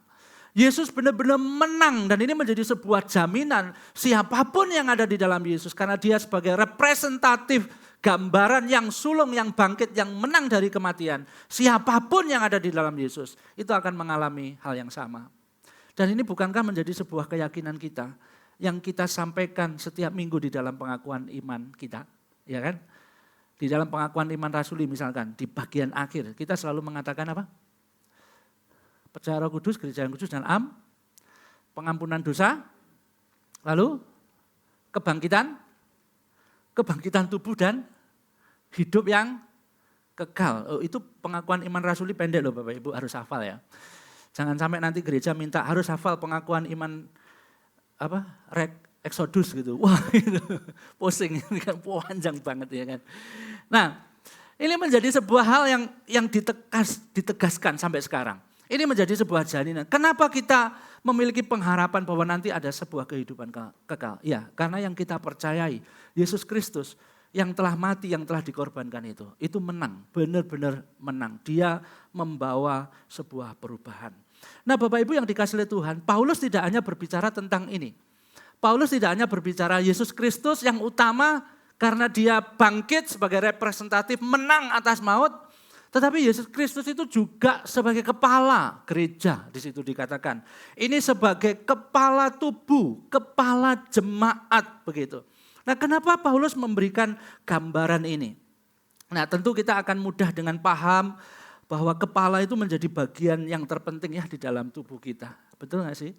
Yesus benar-benar menang dan ini menjadi sebuah jaminan siapapun yang ada di dalam Yesus. Karena dia sebagai representatif gambaran yang sulung, yang bangkit, yang menang dari kematian. Siapapun yang ada di dalam Yesus itu akan mengalami hal yang sama. Dan ini bukankah menjadi sebuah keyakinan kita yang kita sampaikan setiap minggu di dalam pengakuan iman kita, ya kan? Di dalam pengakuan iman rasuli misalkan, di bagian akhir kita selalu mengatakan apa? Percaya Roh Kudus, gereja yang kudus dan pengampunan dosa, lalu kebangkitan tubuh dan hidup yang kekal. Oh, itu pengakuan iman rasuli pendek loh Bapak Ibu, harus hafal ya. Jangan sampai nanti gereja minta harus hafal pengakuan iman Exodus gitu. Wah itu pusing, ini kan panjang banget ya kan. Nah ini menjadi sebuah hal yang ditegaskan sampai sekarang. Ini menjadi sebuah jaminan. Kenapa kita memiliki pengharapan bahwa nanti ada sebuah kehidupan kekal? Ya, karena yang kita percayai, Yesus Kristus yang telah mati, yang telah dikorbankan itu menang, benar-benar menang. Dia membawa sebuah perubahan. Nah Bapak Ibu yang dikasihi oleh Tuhan, Paulus tidak hanya berbicara tentang ini. Paulus tidak hanya berbicara Yesus Kristus yang utama karena dia bangkit sebagai representatif menang atas maut. Tetapi Yesus Kristus itu juga sebagai kepala gereja, di situ dikatakan. Ini sebagai kepala tubuh, kepala jemaat begitu. Nah kenapa Paulus memberikan gambaran ini? Nah tentu kita akan mudah dengan paham bahwa kepala itu menjadi bagian yang terpenting ya di dalam tubuh kita. Betul gak sih?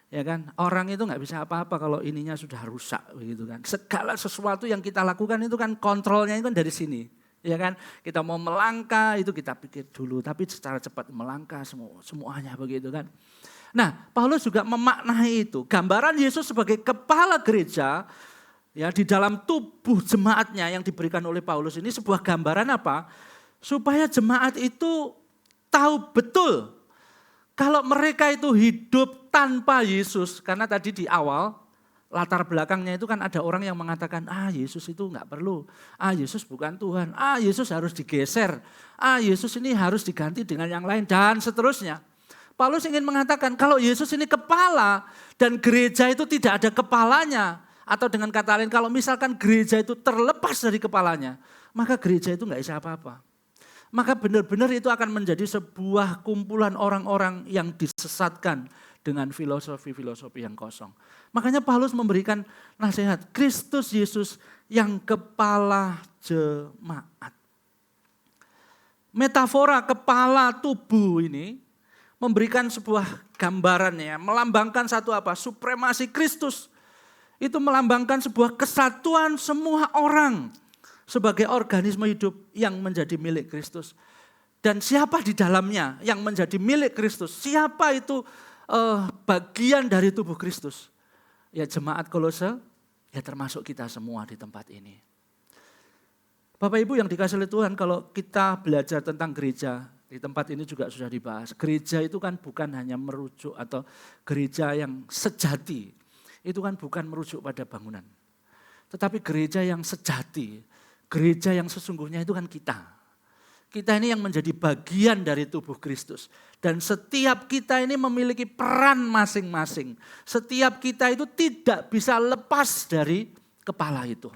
Ya kan, orang itu nggak bisa apa-apa kalau ininya sudah rusak begitu kan. Segala sesuatu yang kita lakukan itu kan kontrolnya itu kan dari sini. Ya kan, kita mau melangkah itu kita pikir dulu, tapi secara cepat melangkah semuanya begitu kan. Nah, Paulus juga memaknai itu. Gambaran Yesus sebagai kepala gereja ya di dalam tubuh jemaatnya yang diberikan oleh Paulus ini sebuah gambaran apa? Supaya jemaat itu tahu betul kalau mereka itu hidup tanpa Yesus. Karena tadi di awal latar belakangnya itu kan ada orang yang mengatakan, Yesus itu enggak perlu, Yesus bukan Tuhan, Yesus harus digeser, Yesus ini harus diganti dengan yang lain dan seterusnya. Paulus ingin mengatakan kalau Yesus ini kepala dan gereja itu tidak ada kepalanya, atau dengan kata lain kalau misalkan gereja itu terlepas dari kepalanya, maka gereja itu enggak bisa apa-apa. Maka benar-benar itu akan menjadi sebuah kumpulan orang-orang yang disesatkan dengan filosofi-filosofi yang kosong. Makanya Paulus memberikan nasihat, Kristus Yesus yang kepala jemaat. Metafora kepala tubuh ini memberikan sebuah gambaran ya, melambangkan satu apa? Supremasi Kristus. Itu melambangkan sebuah kesatuan semua orang sebagai organisme hidup yang menjadi milik Kristus. Dan siapa di dalamnya yang menjadi milik Kristus? Siapa itu bagian dari tubuh Kristus? Ya jemaat Kolose, ya termasuk kita semua di tempat ini. Bapak Ibu yang dikasihi oleh Tuhan, kalau kita belajar tentang gereja, di tempat ini juga sudah dibahas. Gereja itu kan bukan hanya merujuk atau gereja yang sejati. itu kan bukan merujuk pada bangunan. Tetapi gereja yang sejati, gereja yang sesungguhnya itu kan kita. Kita ini yang menjadi bagian dari tubuh Kristus. Dan setiap kita ini memiliki peran masing-masing. Setiap kita itu tidak bisa lepas dari kepala itu.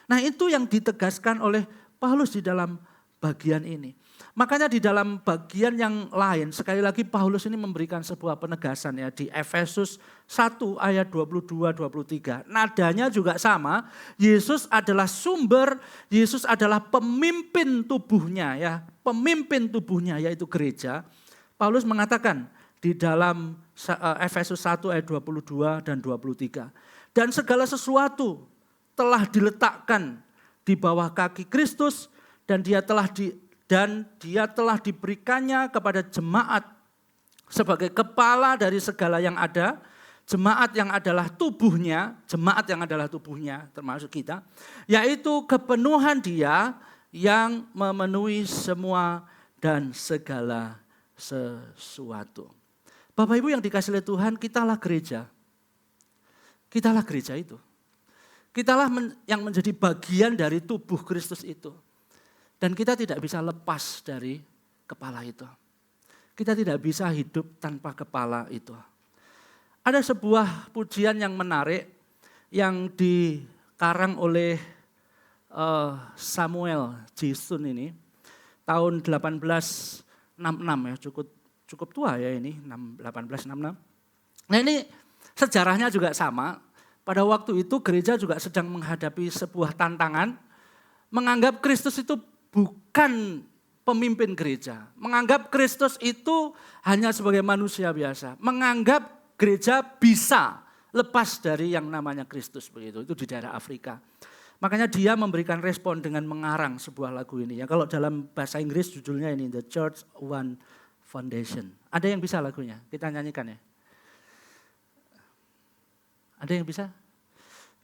Nah itu yang ditegaskan oleh Paulus di dalam bagian ini. Makanya di dalam bagian yang lain, sekali lagi Paulus ini memberikan sebuah penegasan ya di Efesus 1 ayat 22-23. Nadanya juga sama, Yesus adalah sumber, Yesus adalah pemimpin tubuhnya ya. Pemimpin tubuhnya yaitu gereja. Paulus mengatakan di dalam Efesus 1 ayat 22 dan 23. Dan segala sesuatu telah diletakkan di bawah kaki Kristus dan dia telah diberikannya kepada jemaat sebagai kepala dari segala yang ada, jemaat yang adalah tubuhnya termasuk kita, yaitu kepenuhan dia yang memenuhi semua dan segala sesuatu. Bapak Ibu yang dikasihi oleh Tuhan, kitalah gereja. Kitalah gereja itu. Kitalah yang menjadi bagian dari tubuh Kristus itu. Dan kita tidak bisa lepas dari kepala itu. Kita tidak bisa hidup tanpa kepala itu. Ada sebuah pujian yang menarik yang dikarang oleh Samuel Jason ini. Tahun 1866 ya, cukup tua ya ini, 1866. Nah ini sejarahnya juga sama. Pada waktu itu gereja juga sedang menghadapi sebuah tantangan. Menganggap Kristus itu bukan pemimpin gereja. Menganggap Kristus itu hanya sebagai manusia biasa. Menganggap gereja bisa lepas dari yang namanya Kristus begitu. Itu di daerah Afrika. Makanya dia memberikan respon dengan mengarang sebuah lagu ini. Ya, kalau dalam bahasa Inggris judulnya ini The Church One Foundation. Ada yang bisa lagunya? Kita nyanyikan ya. Ada yang bisa?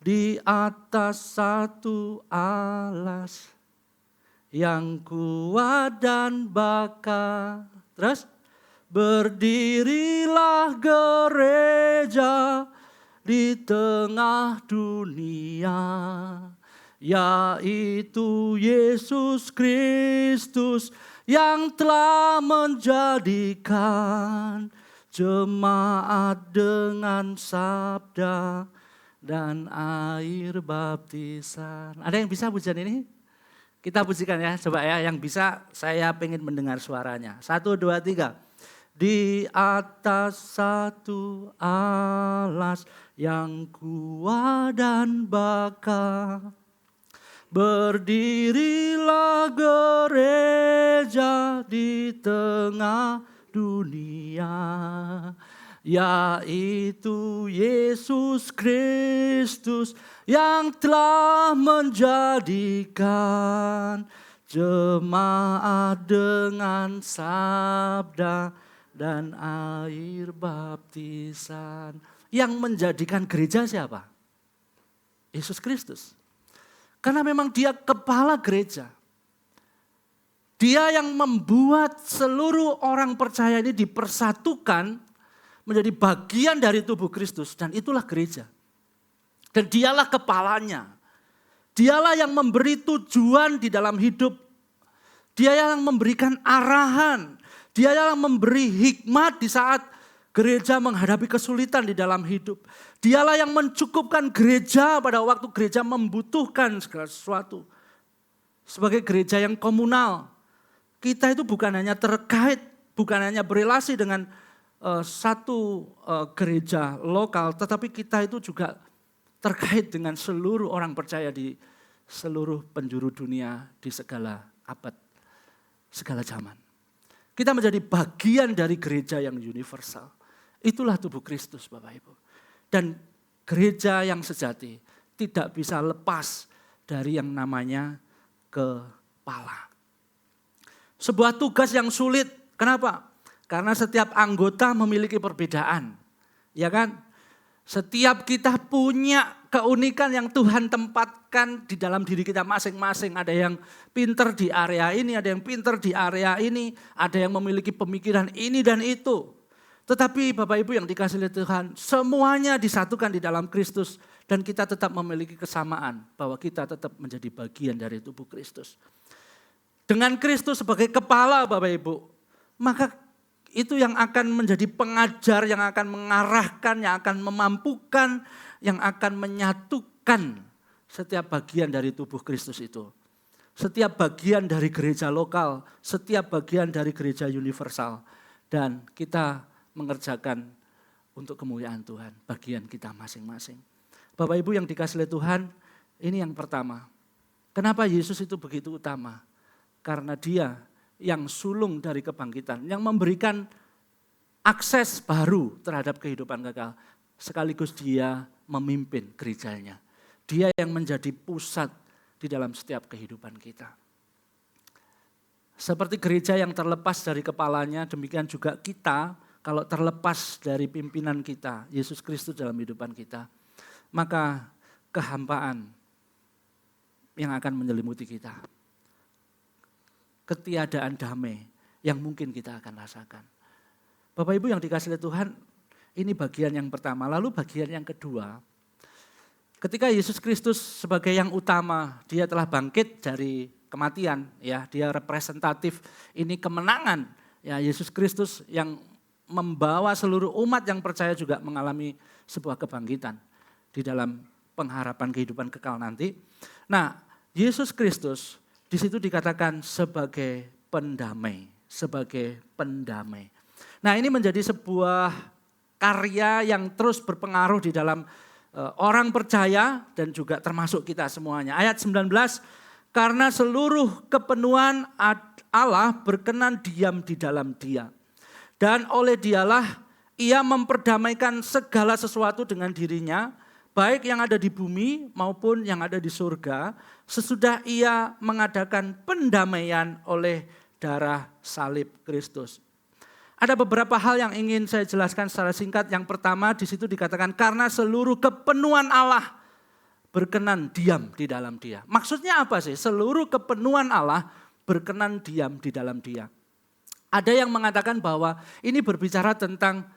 Di atas satu alas yang kuat dan bakar. Terus, berdirilah gereja di tengah dunia, yaitu Yesus Kristus yang telah menjadikan jemaat dengan sabda dan air baptisan. Ada yang bisa pujian ini? Kita pujikan ya, coba ya. Yang bisa saya pengen mendengar suaranya. 1, 2, 3. Di atas satu alas yang kuat dan bakar, berdirilah gereja di tengah dunia, yaitu Yesus Kristus yang telah menjadikan jemaat dengan sabda dan air baptisan. Yang menjadikan gereja siapa? Yesus Kristus. Karena memang dia kepala gereja. Dia yang membuat seluruh orang percaya ini dipersatukan menjadi bagian dari tubuh Kristus. Dan itulah gereja. Dan dialah kepalanya. Dialah yang memberi tujuan di dalam hidup. Dia yang memberikan arahan. Dia yang memberi hikmat di saat gereja menghadapi kesulitan di dalam hidup. Dialah yang mencukupkan gereja pada waktu gereja membutuhkan segala sesuatu. Sebagai gereja yang komunal. Kita itu bukan hanya terkait, bukan hanya berelasi dengan satu gereja lokal, tetapi kita itu juga terkait dengan seluruh orang percaya di seluruh penjuru dunia, di segala abad, segala zaman. Kita menjadi bagian dari gereja yang universal. Itulah tubuh Kristus Bapak Ibu. Dan gereja yang sejati tidak bisa lepas dari yang namanya kepala. Sebuah tugas yang sulit. Kenapa? Karena setiap anggota memiliki perbedaan. Ya kan? Setiap kita punya keunikan yang Tuhan tempatkan di dalam diri kita masing-masing. Ada yang pinter di area ini, ada yang pinter di area ini. Ada yang memiliki pemikiran ini dan itu. Tetapi Bapak Ibu yang dikasihi oleh Tuhan, semuanya disatukan di dalam Kristus dan kita tetap memiliki kesamaan bahwa kita tetap menjadi bagian dari tubuh Kristus. Dengan Kristus sebagai kepala Bapak Ibu, maka itu yang akan menjadi pengajar, yang akan mengarahkan, yang akan memampukan, yang akan menyatukan setiap bagian dari tubuh Kristus itu. Setiap bagian dari gereja lokal, setiap bagian dari gereja universal. Dan kita mengerjakan untuk kemuliaan Tuhan, bagian kita masing-masing. Bapak Ibu yang dikasihi oleh Tuhan, ini yang pertama. Kenapa Yesus itu begitu utama? Karena dia yang sulung dari kebangkitan, yang memberikan akses baru terhadap kehidupan kekal. Sekaligus dia memimpin gerejanya. Dia yang menjadi pusat di dalam setiap kehidupan kita. Seperti gereja yang terlepas dari kepalanya, demikian juga kita kalau terlepas dari pimpinan kita, Yesus Kristus dalam kehidupan kita, maka kehampaan yang akan menyelimuti kita. Ketiadaan damai yang mungkin kita akan rasakan. Bapak Ibu yang dikasihi Tuhan, ini bagian yang pertama. Lalu bagian yang kedua, ketika Yesus Kristus sebagai yang utama, dia telah bangkit dari kematian, ya, dia representatif, ini kemenangan. Ya, Yesus Kristus yang membawa seluruh umat yang percaya juga mengalami sebuah kebangkitan di dalam pengharapan kehidupan kekal nanti. Nah, Yesus Kristus di situ dikatakan sebagai pendamai, sebagai pendamai. Nah, ini menjadi sebuah karya yang terus berpengaruh di dalam orang percaya dan juga termasuk kita semuanya. Ayat 19, karena seluruh kepenuhan Allah berkenan diam di dalam Dia. Dan oleh Dialah ia memperdamaikan segala sesuatu dengan dirinya, baik yang ada di bumi maupun yang ada di surga, sesudah ia mengadakan pendamaian oleh darah salib Kristus. Ada beberapa hal yang ingin saya jelaskan secara singkat. Yang pertama di situ dikatakan karena seluruh kepenuhan Allah berkenan diam di dalam Dia. Maksudnya apa sih? Seluruh kepenuhan Allah berkenan diam di dalam Dia. Ada yang mengatakan bahwa ini berbicara tentang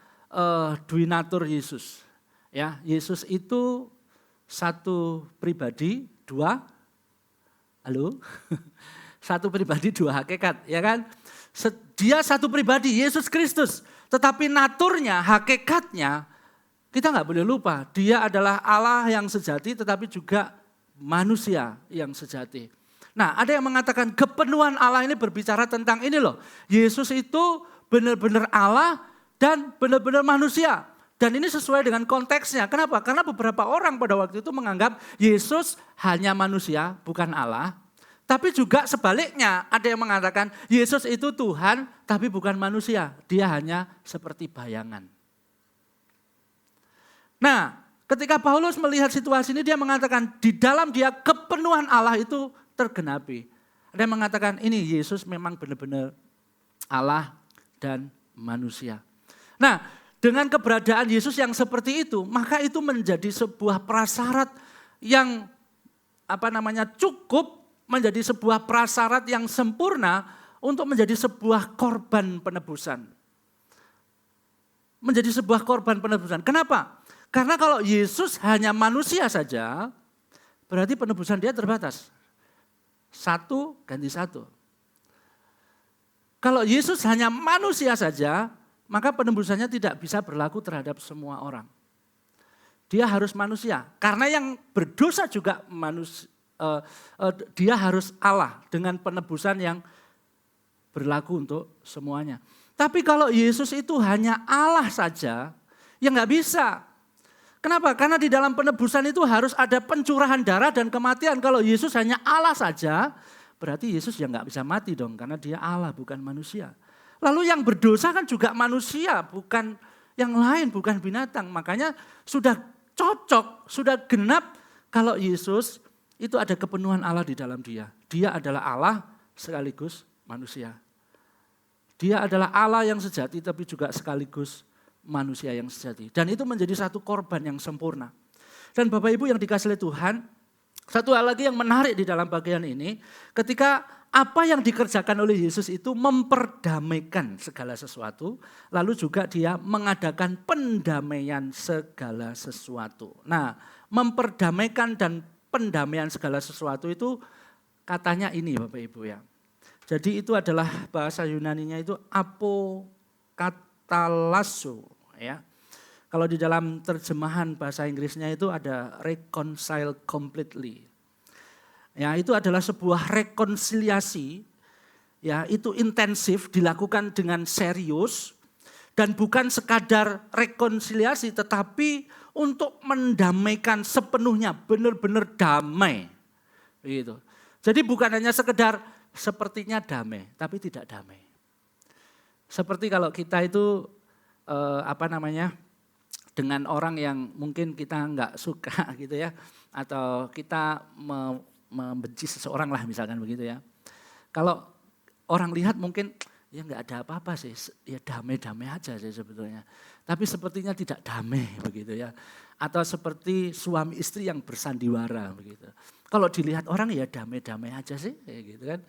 duinatur Yesus. Ya, Yesus itu satu pribadi, dua, halo, satu pribadi dua hakikat, ya kan? Dia satu pribadi, Yesus Kristus, tetapi naturnya, hakikatnya kita nggak boleh lupa. Dia adalah Allah yang sejati, tetapi juga manusia yang sejati. Nah, ada yang mengatakan kepenuhan Allah ini berbicara tentang ini loh. Yesus itu benar-benar Allah dan benar-benar manusia. Dan ini sesuai dengan konteksnya. Kenapa? Karena beberapa orang pada waktu itu menganggap Yesus hanya manusia, bukan Allah. Tapi juga sebaliknya, ada yang mengatakan Yesus itu Tuhan tapi bukan manusia. Dia hanya seperti bayangan. Nah, ketika Paulus melihat situasi ini dia mengatakan di dalam Dia kepenuhan Allah itu tergenapi. Ada yang mengatakan ini Yesus memang benar-benar Allah dan manusia. Nah, dengan keberadaan Yesus yang seperti itu, maka itu menjadi sebuah prasyarat yang cukup menjadi sebuah prasyarat yang sempurna untuk menjadi sebuah korban penebusan. Menjadi sebuah korban penebusan. Kenapa? Karena kalau Yesus hanya manusia saja, berarti penebusan Dia terbatas. Satu ganti satu. Kalau Yesus hanya manusia saja, maka penebusannya tidak bisa berlaku terhadap semua orang. Dia harus manusia. Karena yang berdosa juga manusia. Dia harus Allah dengan penebusan yang berlaku untuk semuanya. Tapi kalau Yesus itu hanya Allah saja, ya nggak bisa. Kenapa? Karena di dalam penebusan itu harus ada pencurahan darah dan kematian. Kalau Yesus hanya Allah saja, berarti Yesus ya nggak bisa mati dong, karena Dia Allah bukan manusia. Lalu yang berdosa kan juga manusia, bukan yang lain, bukan binatang. Makanya sudah cocok, sudah genap kalau Yesus itu ada kepenuhan Allah di dalam Dia. Dia adalah Allah sekaligus manusia. Dia adalah Allah yang sejati tapi juga sekaligus manusia yang sejati. Dan itu menjadi satu korban yang sempurna. Dan Bapak Ibu yang dikasihi Tuhan, satu hal lagi yang menarik di dalam bagian ini, ketika apa yang dikerjakan oleh Yesus itu memperdamaikan segala sesuatu, lalu juga dia mengadakan pendamaian segala sesuatu. Nah, memperdamaikan dan pendamaian segala sesuatu itu katanya ini Bapak Ibu ya. Jadi itu adalah bahasa Yunaninya itu apokatalasso ya. Kalau di dalam terjemahan bahasa Inggrisnya itu ada reconcile completely. Ya, itu adalah sebuah rekonsiliasi, ya, itu intensif dilakukan dengan serius dan bukan sekadar rekonsiliasi tetapi untuk mendamaikan sepenuhnya, benar-benar damai. Begitu. Jadi bukan hanya sekedar sepertinya damai, tapi tidak damai. Seperti kalau kita itu dengan orang yang mungkin kita nggak suka gitu ya, atau kita membenci seseorang lah misalkan begitu ya. Kalau orang lihat mungkin ya nggak ada apa-apa sih, ya damai-damai aja sih sebetulnya. Tapi sepertinya tidak damai begitu ya. Atau seperti suami istri yang bersandiwara begitu. Kalau dilihat orang ya damai-damai aja sih kayak gitu kan.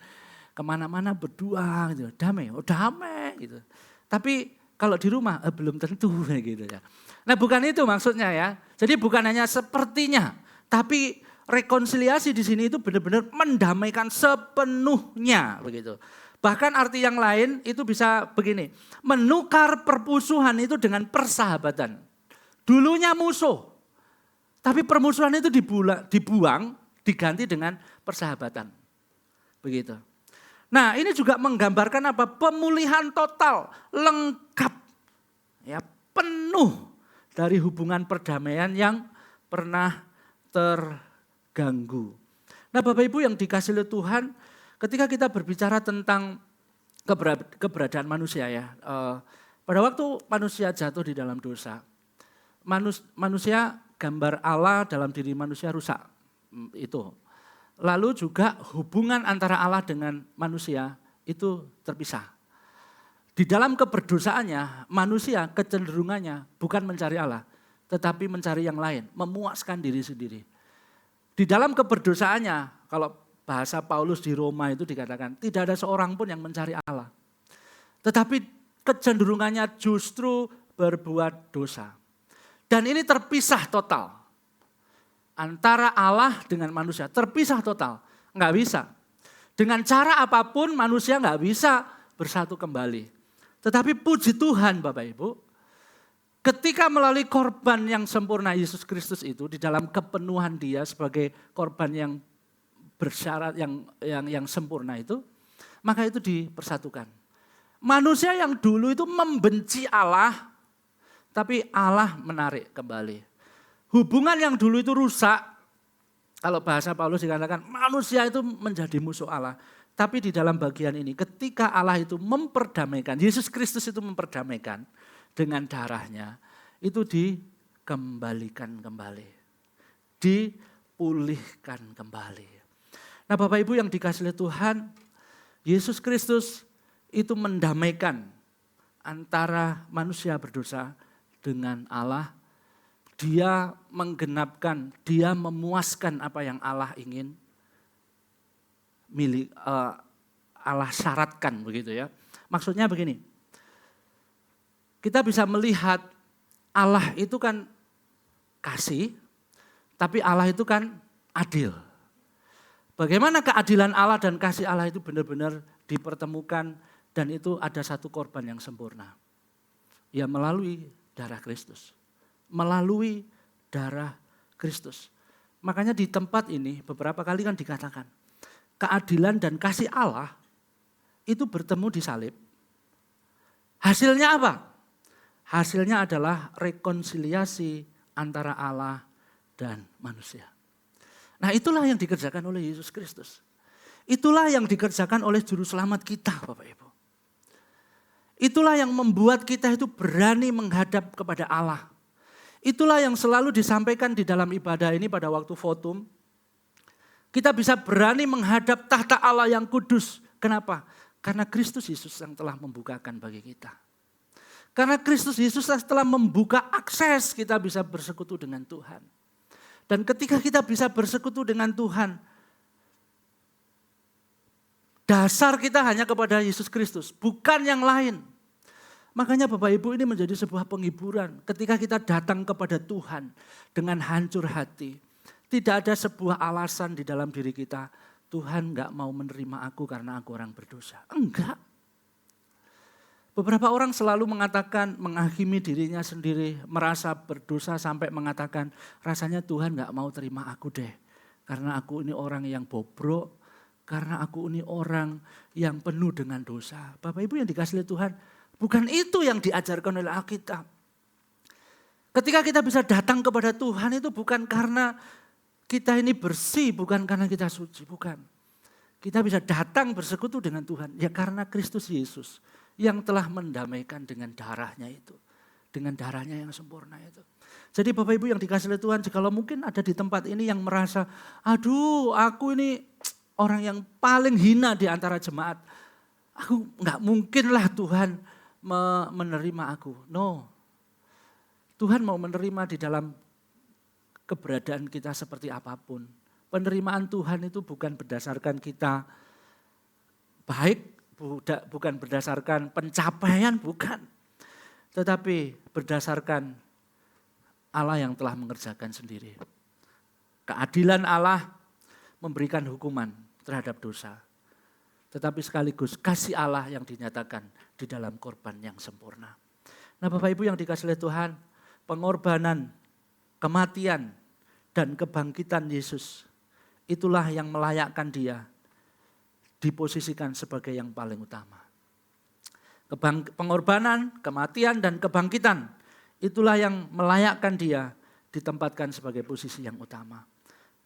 Kemana-mana berdua gitu, damai, oh damai gitu. Tapi kalau di rumah belum tentu kayak gitu ya. Nah bukan itu maksudnya ya. Jadi bukan hanya sepertinya, tapi rekonsiliasi di sini itu benar-benar mendamaikan sepenuhnya begitu. Bahkan arti yang lain itu bisa begini, menukar permusuhan itu dengan persahabatan. Dulunya musuh, tapi permusuhan itu dibuang, diganti dengan persahabatan. Begitu. Nah ini juga menggambarkan apa? Pemulihan total, lengkap, ya, penuh dari hubungan perdamaian yang pernah terganggu. Nah Bapak Ibu yang dikasihi oleh Tuhan, ketika kita berbicara tentang keberadaan manusia ya, pada waktu manusia jatuh di dalam dosa, manusia gambar Allah dalam diri manusia rusak itu. Lalu juga hubungan antara Allah dengan manusia itu terpisah. Di dalam keberdosaannya, manusia kecenderungannya bukan mencari Allah, tetapi mencari yang lain, memuaskan diri sendiri. Di dalam keberdosaannya, kalau bahasa Paulus di Roma itu dikatakan, tidak ada seorang pun yang mencari Allah. Tetapi kecenderungannya justru berbuat dosa. Dan ini terpisah total. Antara Allah dengan manusia, terpisah total. Enggak bisa. Dengan cara apapun manusia enggak bisa bersatu kembali. Tetapi puji Tuhan Bapak Ibu, ketika melalui korban yang sempurna Yesus Kristus itu, di dalam kepenuhan dia sebagai korban yang bersyarat, yang sempurna itu, maka itu dipersatukan. Manusia yang dulu itu membenci Allah, tapi Allah menarik kembali. Hubungan yang dulu itu rusak, kalau bahasa Paulus dikatakan manusia itu menjadi musuh Allah. Tapi di dalam bagian ini ketika Allah itu memperdamaikan, Yesus Kristus itu memperdamaikan dengan darahnya, itu dikembalikan kembali. Dipulihkan kembali. Nah Bapak Ibu yang dikasihi Tuhan, Yesus Kristus itu mendamaikan antara manusia berdosa dengan Allah. Dia menggenapkan, dia memuaskan apa yang Allah ingin Allah syaratkan begitu ya. Maksudnya begini, kita bisa melihat Allah itu kan kasih, tapi Allah itu kan adil. Bagaimana keadilan Allah dan kasih Allah itu benar-benar dipertemukan dan itu ada satu korban yang sempurna. Ya melalui darah Kristus. Melalui darah Kristus. Makanya di tempat ini beberapa kali kan dikatakan, keadilan dan kasih Allah itu bertemu di salib. Hasilnya apa? Hasilnya adalah rekonsiliasi antara Allah dan manusia. Nah itulah yang dikerjakan oleh Yesus Kristus. Itulah yang dikerjakan oleh Juru Selamat kita Bapak Ibu. Itulah yang membuat kita itu berani menghadap kepada Allah. Itulah yang selalu disampaikan di dalam ibadah ini pada waktu votum. Kita bisa berani menghadap tahta Allah yang kudus. Kenapa? Karena Kristus Yesus yang telah membukakan bagi kita. Karena Kristus Yesus telah membuka akses kita bisa bersekutu dengan Tuhan. Dan ketika kita bisa bersekutu dengan Tuhan, Dasar kita hanya kepada Yesus Kristus, bukan yang lain. Makanya Bapak Ibu ini menjadi sebuah penghiburan ketika kita datang kepada Tuhan dengan hancur hati. Tidak ada sebuah alasan di dalam diri kita, Tuhan gak mau menerima aku karena aku orang berdosa. Enggak. Beberapa orang selalu mengatakan, menghakimi dirinya sendiri, merasa berdosa sampai mengatakan, rasanya Tuhan gak mau terima aku deh. Karena aku ini orang yang bobrok, karena aku ini orang yang penuh dengan dosa. Bapak Ibu yang dikasihi Tuhan, bukan itu yang diajarkan oleh Alkitab. Ketika kita bisa datang kepada Tuhan itu bukan karena kita ini bersih, bukan karena kita suci, bukan. Kita bisa datang bersekutu dengan Tuhan, ya karena Kristus Yesus yang telah mendamaikan dengan darahnya itu. Dengan darahnya yang sempurna itu. Jadi Bapak Ibu yang dikasihi oleh Tuhan, jikalau mungkin ada di tempat ini yang merasa, aduh aku ini orang yang paling hina di antara jemaat. Aku gak mungkinlah Tuhan menerima aku. No. Tuhan mau menerima di dalam keberadaan kita seperti apapun. Penerimaan Tuhan itu bukan berdasarkan kita baik, bukan berdasarkan pencapaian, bukan. Tetapi berdasarkan Allah yang telah mengerjakan sendiri. Keadilan Allah memberikan hukuman terhadap dosa. Tetapi sekaligus kasih Allah yang dinyatakan di dalam korban yang sempurna. Nah Bapak Ibu yang dikasihi oleh Tuhan, pengorbanan, kematian, dan kebangkitan Yesus, itulah yang melayakkan dia diposisikan sebagai yang paling utama. Pengorbanan, kematian, dan kebangkitan, itulah yang melayakkan dia ditempatkan sebagai posisi yang utama.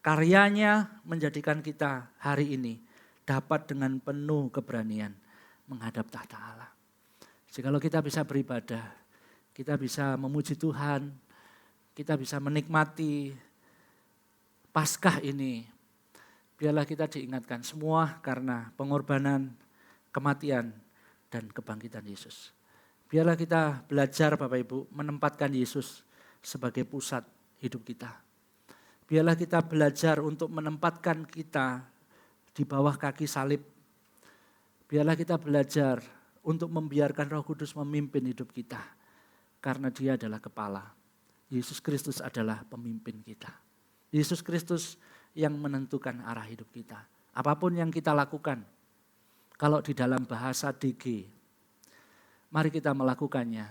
Karyanya menjadikan kita hari ini dapat dengan penuh keberanian menghadap tahta Allah. Jikalau kita bisa beribadah, kita bisa memuji Tuhan, kita bisa menikmati Paskah ini, biarlah kita diingatkan semua karena pengorbanan, kematian, dan kebangkitan Yesus. Biarlah kita belajar Bapak Ibu menempatkan Yesus sebagai pusat hidup kita. Biarlah kita belajar untuk menempatkan kita di bawah kaki salib. Biarlah kita belajar untuk membiarkan Roh Kudus memimpin hidup kita. Karena dia adalah kepala. Yesus Kristus adalah pemimpin kita. Yesus Kristus yang menentukan arah hidup kita. Apapun yang kita lakukan, kalau di dalam bahasa DG, mari kita melakukannya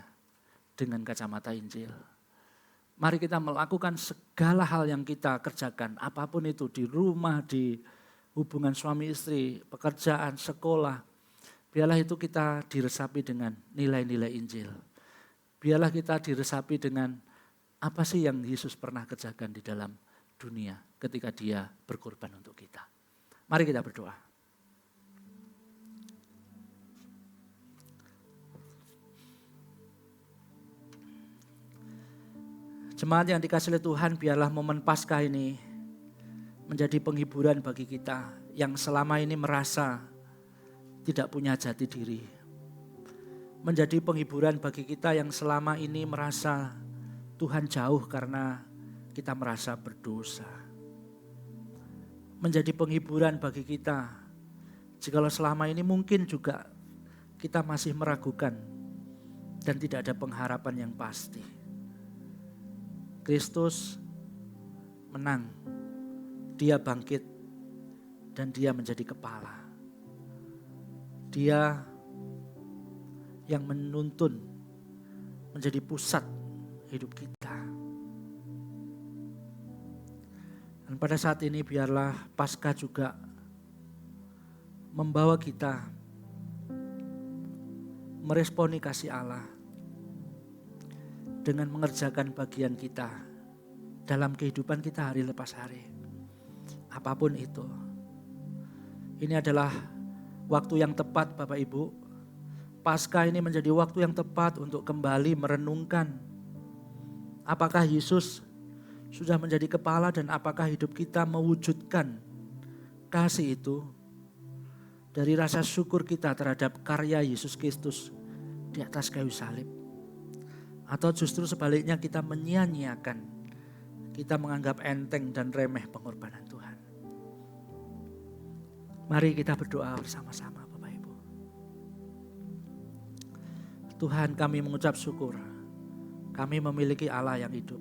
dengan kacamata Injil. Mari kita melakukan segala hal yang kita kerjakan, apapun itu di rumah, di hubungan suami istri, pekerjaan, sekolah. Biarlah itu kita diresapi dengan nilai-nilai Injil. Biarlah kita diresapi dengan apa sih yang Yesus pernah kerjakan di dalam dunia ketika dia berkorban untuk kita. Mari kita berdoa. Jemaat yang dikasihi oleh Tuhan, biarlah momen Paskah ini menjadi penghiburan bagi kita yang selama ini merasa tidak punya jati diri. Menjadi penghiburan bagi kita yang selama ini merasa Tuhan jauh karena kita merasa berdosa. Menjadi penghiburan bagi kita jikalau selama ini mungkin juga kita masih meragukan dan tidak ada pengharapan yang pasti. Kristus menang, dia bangkit dan dia menjadi kepala. Dia yang menuntun menjadi pusat hidup kita. Dan pada saat ini biarlah Paskah juga membawa kita meresponi kasih Allah dengan mengerjakan bagian kita dalam kehidupan kita hari lepas hari. Apapun itu. Ini adalah waktu yang tepat Bapak Ibu. Paskah ini menjadi waktu yang tepat untuk kembali merenungkan apakah Yesus sudah menjadi kepala dan apakah hidup kita mewujudkan kasih itu dari rasa syukur kita terhadap karya Yesus Kristus di atas kayu salib. Atau justru sebaliknya kita menyia-nyiakan, kita menganggap enteng dan remeh pengorbanan Tuhan. Mari kita berdoa bersama-sama Bapak Ibu. Tuhan, kami mengucap syukur. Kami memiliki Allah yang hidup.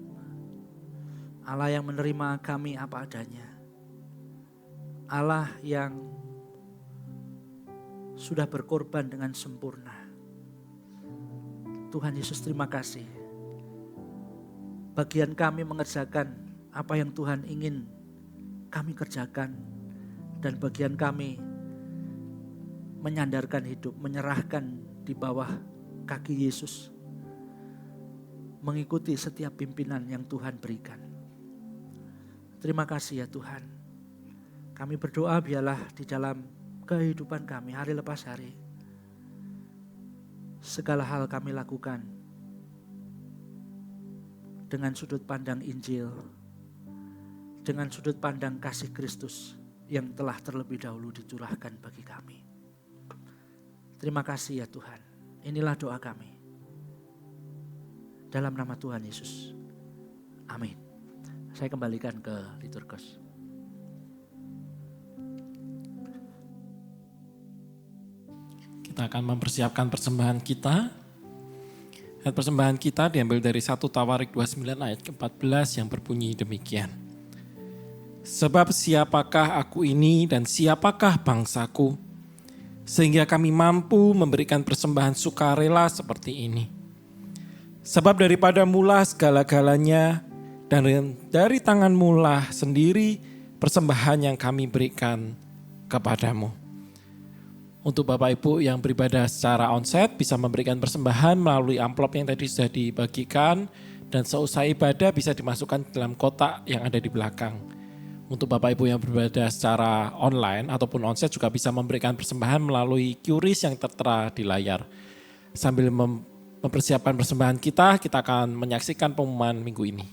Allah yang menerima kami apa adanya. Allah yang sudah berkorban dengan sempurna. Tuhan Yesus, terima kasih. Bagian kami mengerjakan apa yang Tuhan ingin kami kerjakan. Dan bagian kami menyandarkan hidup, menyerahkan di bawah kaki Yesus. Mengikuti setiap pimpinan yang Tuhan berikan. Terima kasih ya Tuhan. Kami berdoa biarlah di dalam kehidupan kami hari lepas hari. Segala hal kami lakukan dengan sudut pandang Injil. Dengan sudut pandang kasih Kristus yang telah terlebih dahulu dicurahkan bagi kami. Terima kasih ya Tuhan. Inilah doa kami. Dalam nama Tuhan Yesus. Amin. Saya kembalikan ke liturgus. Kita akan mempersiapkan persembahan kita. Dan persembahan kita diambil dari 1 Tawarik 29 ayat ke-14 yang berbunyi demikian. Sebab siapakah aku ini dan siapakah bangsaku, sehingga kami mampu memberikan persembahan sukarela seperti ini. Sebab daripada mula segala-galanya dan dari tanganmu lah sendiri persembahan yang kami berikan kepadamu. Untuk Bapak Ibu yang beribadah secara onsite bisa memberikan persembahan melalui amplop yang tadi sudah dibagikan, dan seusai ibadah bisa dimasukkan dalam kotak yang ada di belakang. Untuk Bapak Ibu yang beribadah secara online ataupun onsite juga bisa memberikan persembahan melalui QRIS yang tertera di layar. Sambil mempersiapkan persembahan kita akan menyaksikan pengumuman minggu ini.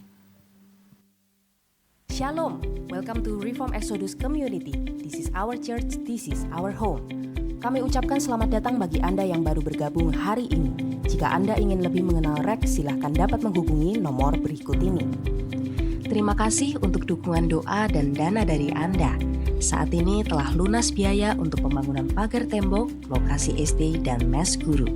Shalom, welcome to Reform Exodus Community. This is our church, this is our home. Kami ucapkan selamat datang bagi Anda yang baru bergabung hari ini. Jika Anda ingin lebih mengenal REX, silahkan dapat menghubungi nomor berikut ini. Terima kasih untuk dukungan doa dan dana dari Anda. Saat ini telah lunas biaya untuk pembangunan pagar tembok, lokasi SD, dan mes guru.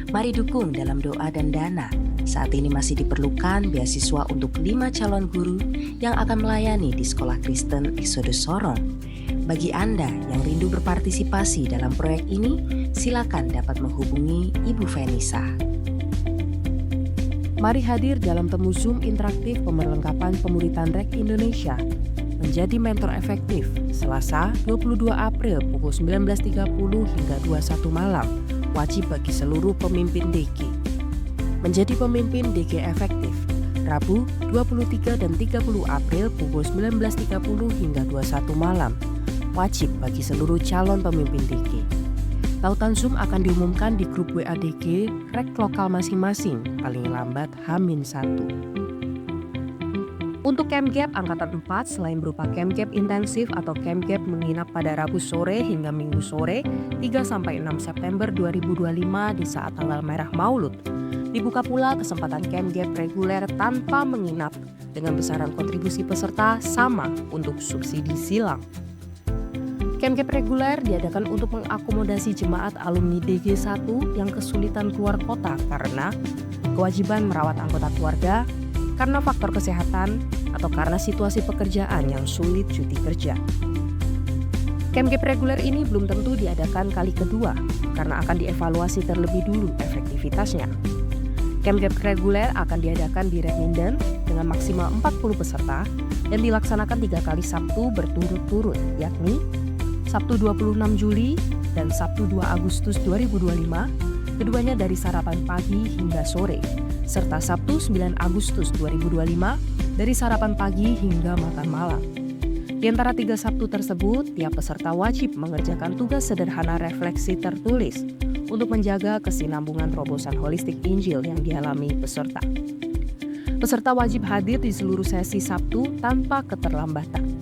Mari dukung dalam doa dan dana. Saat ini masih diperlukan beasiswa untuk 5 calon guru yang akan melayani di Sekolah Kristen Exodus Sorong. Bagi Anda yang rindu berpartisipasi dalam proyek ini, silakan dapat menghubungi Ibu Venisa. Mari hadir dalam temu Zoom interaktif pemerlengkapan pemuritan REK Indonesia. Menjadi mentor efektif, Selasa 22 April pukul 19.30 hingga 21 malam, wajib bagi seluruh pemimpin DG. Menjadi pemimpin DG efektif, Rabu 23 dan 30 April pukul 19.30 hingga 21 malam, wajib bagi seluruh calon pemimpin DG. Tautan Zoom akan diumumkan di grup WA DG REK lokal masing-masing, paling lambat H-1. Untuk Camp Gap Angkatan 4, selain berupa Camp Gap intensif atau Camp Gap menginap pada Rabu sore hingga Minggu sore 3-6 September 2025 di saat tanggal merah Maulud, dibuka pula kesempatan Camp Gap reguler tanpa menginap dengan besaran kontribusi peserta sama untuk subsidi silang. Camp Gap reguler diadakan untuk mengakomodasi jemaat alumni DG1 yang kesulitan keluar kota karena kewajiban merawat anggota keluarga, karena faktor kesehatan, atau karena situasi pekerjaan yang sulit cuti kerja. Camp Gap reguler ini belum tentu diadakan kali kedua karena akan dievaluasi terlebih dulu efektivitasnya. Camp Gap reguler akan diadakan di Redminden dengan maksimal 40 peserta dan dilaksanakan 3 kali Sabtu berturut-turut, yakni Sabtu 26 Juli dan Sabtu 2 Agustus 2025, keduanya dari sarapan pagi hingga sore, serta Sabtu 9 Agustus 2025 dari sarapan pagi hingga makan malam. Di antara 3 Sabtu tersebut, tiap peserta wajib mengerjakan tugas sederhana refleksi tertulis untuk menjaga kesinambungan terobosan holistik Injil yang dialami peserta. Peserta wajib hadir di seluruh sesi Sabtu tanpa keterlambatan.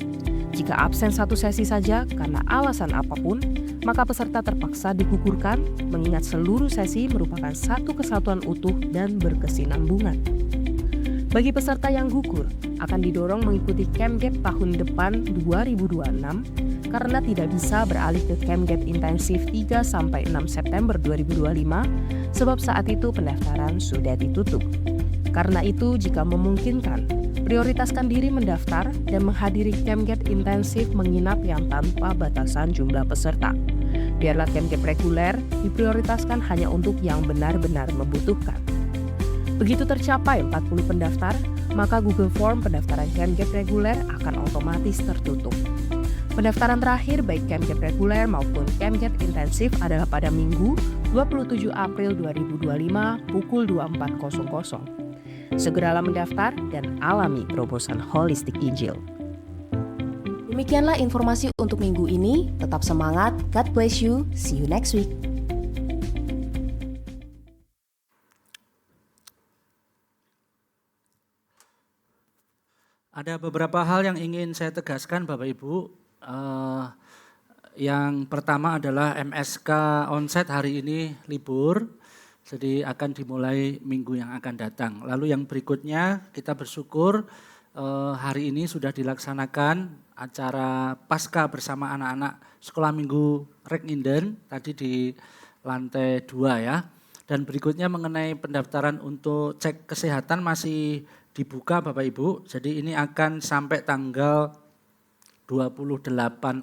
Jika absen satu sesi saja karena alasan apapun, maka peserta terpaksa digugurkan mengingat seluruh sesi merupakan satu kesatuan utuh dan berkesinambungan. Bagi peserta yang gugur, akan didorong mengikuti Camp Gap tahun depan 2026 karena tidak bisa beralih ke Camp Gap intensif 3-6 September 2025 sebab saat itu pendaftaran sudah ditutup. Karena itu, jika memungkinkan, prioritaskan diri mendaftar dan menghadiri Camp Gap intensif menginap yang tanpa batasan jumlah peserta. Biarlah Camp Gap reguler diprioritaskan hanya untuk yang benar-benar membutuhkan. Begitu tercapai 40 pendaftar, maka Google Form pendaftaran Camp Gap reguler akan otomatis tertutup. Pendaftaran terakhir baik Camp Gap reguler maupun Camp Gap intensif adalah pada Minggu 27 April 2025 pukul 24.00. Segeralah mendaftar dan alami terobosan holistik Injil. Demikianlah informasi untuk minggu ini. Tetap semangat, God bless you, see you next week. Ada beberapa hal yang ingin saya tegaskan Bapak Ibu. Yang pertama adalah MSK Onsite hari ini libur. Jadi akan dimulai minggu yang akan datang. Lalu yang berikutnya kita bersyukur hari ini sudah dilaksanakan acara Pasca bersama anak-anak Sekolah Minggu Reginden tadi di lantai 2 ya. Dan berikutnya mengenai pendaftaran untuk cek kesehatan masih dibuka Bapak Ibu. Jadi ini akan sampai tanggal 28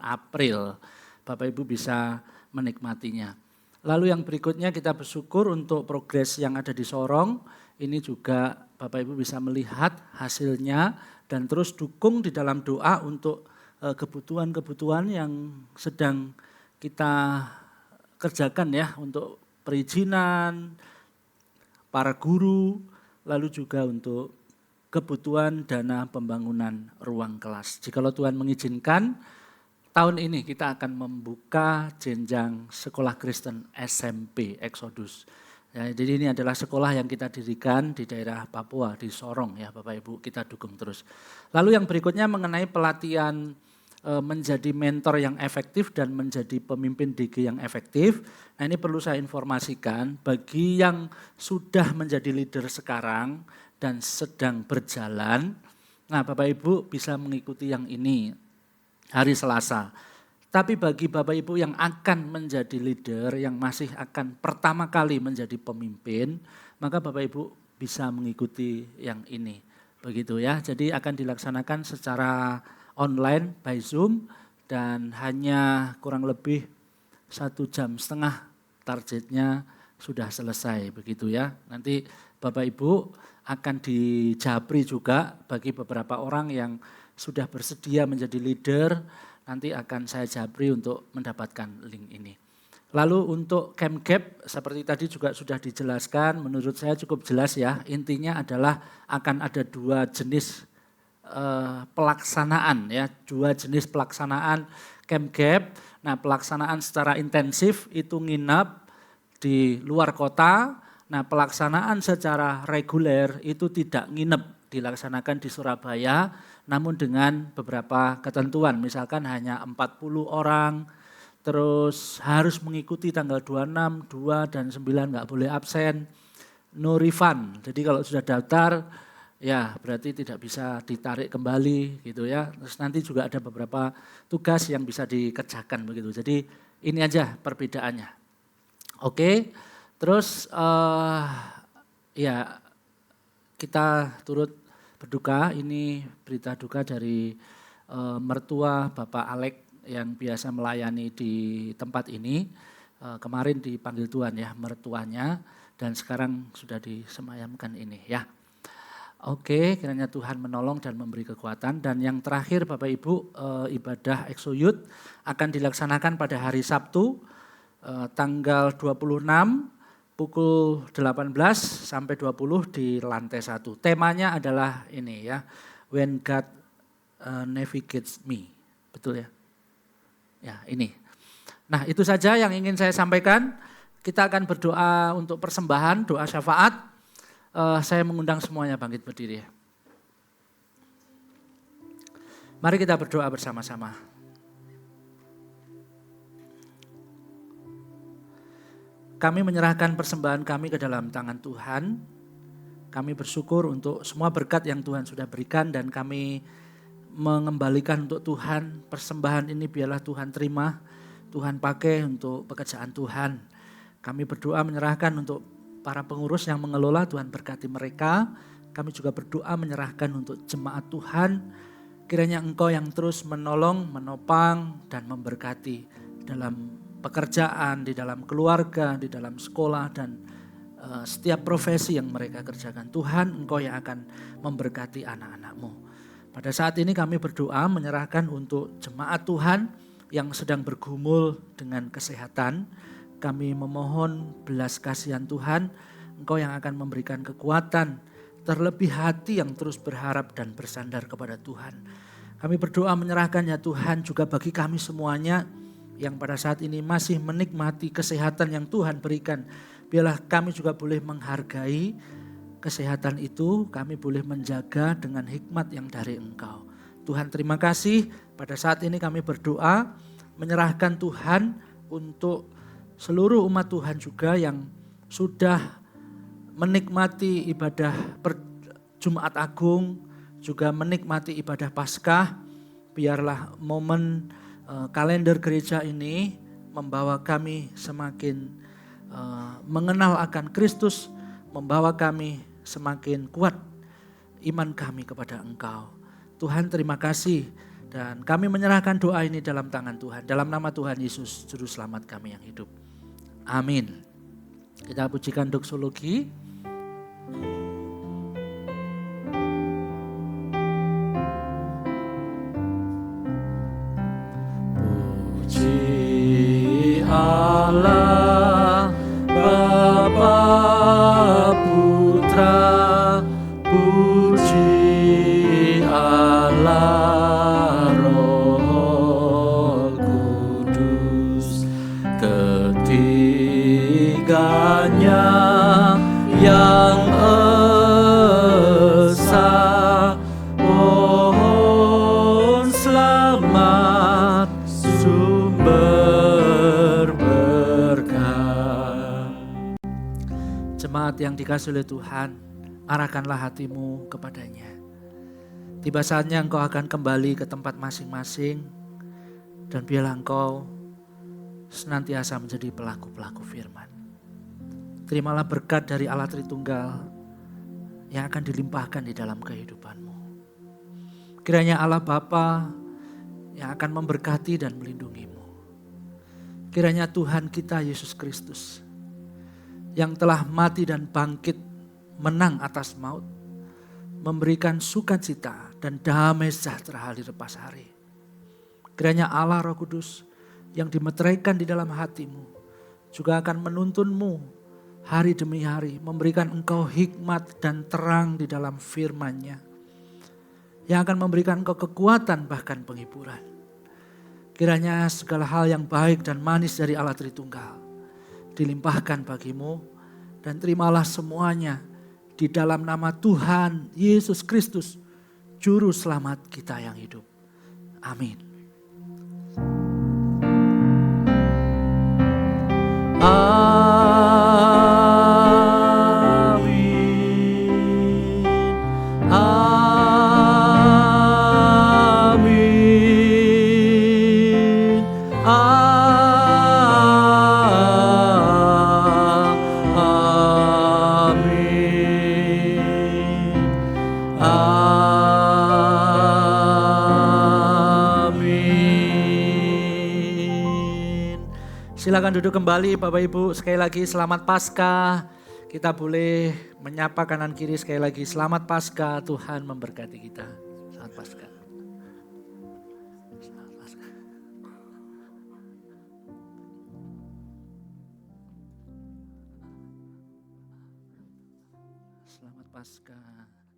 April. Bapak Ibu bisa menikmatinya. Lalu yang berikutnya kita bersyukur untuk progres yang ada di Sorong. Ini juga Bapak Ibu bisa melihat hasilnya dan terus dukung di dalam doa untuk kebutuhan-kebutuhan yang sedang kita kerjakan ya. Untuk perizinan, para guru, lalu juga untuk kebutuhan dana pembangunan ruang kelas. Jikalau Tuhan mengizinkan, tahun ini kita akan membuka jenjang sekolah Kristen SMP Exodus. Ya, jadi ini adalah sekolah yang kita dirikan di daerah Papua, di Sorong ya Bapak Ibu, kita dukung terus. Lalu yang berikutnya mengenai pelatihan menjadi mentor yang efektif dan menjadi pemimpin DG yang efektif. Nah ini perlu saya informasikan bagi yang sudah menjadi leader sekarang dan sedang berjalan. Nah Bapak Ibu bisa mengikuti yang ini hari Selasa. Tapi bagi Bapak Ibu yang akan menjadi leader, yang masih akan pertama kali menjadi pemimpin, maka Bapak Ibu bisa mengikuti yang ini. Begitu ya, jadi akan dilaksanakan secara online by Zoom dan hanya kurang lebih 1,5 jam targetnya sudah selesai begitu ya. Nanti Bapak Ibu akan dijabri juga bagi beberapa orang yang sudah bersedia menjadi leader, nanti akan saya jabri untuk mendapatkan link ini. Lalu untuk Camp Gap, seperti tadi juga sudah dijelaskan, menurut saya cukup jelas ya, intinya adalah akan ada 2 jenis pelaksanaan ya, 2 jenis pelaksanaan Camp Gap. Nah pelaksanaan secara intensif itu nginap di luar kota, nah pelaksanaan secara reguler itu tidak nginep, dilaksanakan di Surabaya, namun dengan beberapa ketentuan, misalkan hanya 40 orang, terus harus mengikuti tanggal 26, 2, dan 9 nggak boleh absen, no refund. Jadi kalau sudah daftar, ya berarti tidak bisa ditarik kembali gitu ya. Terus nanti juga ada beberapa tugas yang bisa dikerjakan begitu. Jadi ini aja perbedaannya. Oke, terus ya kita turut berduka, ini berita duka dari mertua Bapak Alek yang biasa melayani di tempat ini. Kemarin dipanggil Tuhan ya mertuanya dan sekarang sudah disemayamkan ini ya. Oke, kiranya Tuhan menolong dan memberi kekuatan. Dan yang terakhir Bapak Ibu, ibadah Exo Youth akan dilaksanakan pada hari Sabtu tanggal 26 pukul 18 sampai 20 di lantai 1. Temanya adalah ini ya, When God Navigates Me. Betul ya? Ya ini. Nah itu saja yang ingin saya sampaikan. Kita akan berdoa untuk persembahan, doa syafaat. Saya mengundang semuanya bangkit berdiri. Mari kita berdoa bersama-sama. Kami menyerahkan persembahan kami ke dalam tangan Tuhan. Kami bersyukur untuk semua berkat yang Tuhan sudah berikan dan kami mengembalikan untuk Tuhan. Persembahan ini biarlah Tuhan terima, Tuhan pakai untuk pekerjaan Tuhan. Kami berdoa menyerahkan untuk para pengurus yang mengelola, Tuhan berkati mereka. Kami juga berdoa menyerahkan untuk jemaat Tuhan. Kiranya Engkau yang terus menolong, menopang dan memberkati dalam pekerjaan, di dalam keluarga, di dalam sekolah dan setiap profesi yang mereka kerjakan. Tuhan, Engkau yang akan memberkati anak-anak-Mu. Pada saat ini kami berdoa menyerahkan untuk jemaat Tuhan yang sedang bergumul dengan kesehatan. Kami memohon belas kasihan Tuhan, Engkau yang akan memberikan kekuatan, terlebih hati yang terus berharap dan bersandar kepada Tuhan. Kami berdoa menyerahkan ya Tuhan juga bagi kami semuanya yang pada saat ini masih menikmati kesehatan yang Tuhan berikan. Biarlah kami juga boleh menghargai kesehatan itu, kami boleh menjaga dengan hikmat yang dari Engkau. Tuhan terima kasih, pada saat ini kami berdoa menyerahkan Tuhan untuk seluruh umat Tuhan juga yang sudah menikmati ibadah Jumat Agung, juga menikmati ibadah Paskah. Biarlah momen kalender gereja ini membawa kami semakin mengenal akan Kristus, membawa kami semakin kuat iman kami kepada Engkau. Tuhan terima kasih dan kami menyerahkan doa ini dalam tangan Tuhan. Dalam nama Tuhan Yesus, Juru Selamat kami yang hidup. Amin. Kita pujikan doksologi. Puji Allah Bapa Putra, puji Allah Roh Kudus, ketiganya yang esa. Mohon selamat sumber berkah. Jemaat yang dikasihi oleh Tuhan, arahkanlah hatimu kepadanya. Tiba saatnya engkau akan kembali ke tempat masing-masing dan biarlah engkau senantiasa menjadi pelaku-pelaku firman. Terimalah berkat dari Allah Tritunggal yang akan dilimpahkan di dalam kehidupanmu. Kiranya Allah Bapa yang akan memberkati dan melindungimu. Kiranya Tuhan kita Yesus Kristus yang telah mati dan bangkit menang atas maut, memberikan sukacita dan damai sejahtera hari lepas hari. Kiranya Allah Roh Kudus yang dimeteraikan di dalam hatimu juga akan menuntunmu hari demi hari, memberikan engkau hikmat dan terang di dalam firman-Nya, yang akan memberikan engkau kekuatan bahkan penghiburan. Kiranya segala hal yang baik dan manis dari Allah Tritunggal dilimpahkan bagimu dan terimalah semuanya di dalam nama Tuhan Yesus Kristus, Juru Selamat kita yang hidup. Amin. Silakan duduk kembali Bapak Ibu, sekali lagi selamat Paskah. Kita boleh menyapa kanan kiri sekali lagi, selamat Paskah, Tuhan memberkati kita. Selamat Paskah. Selamat Paskah. Selamat Paskah.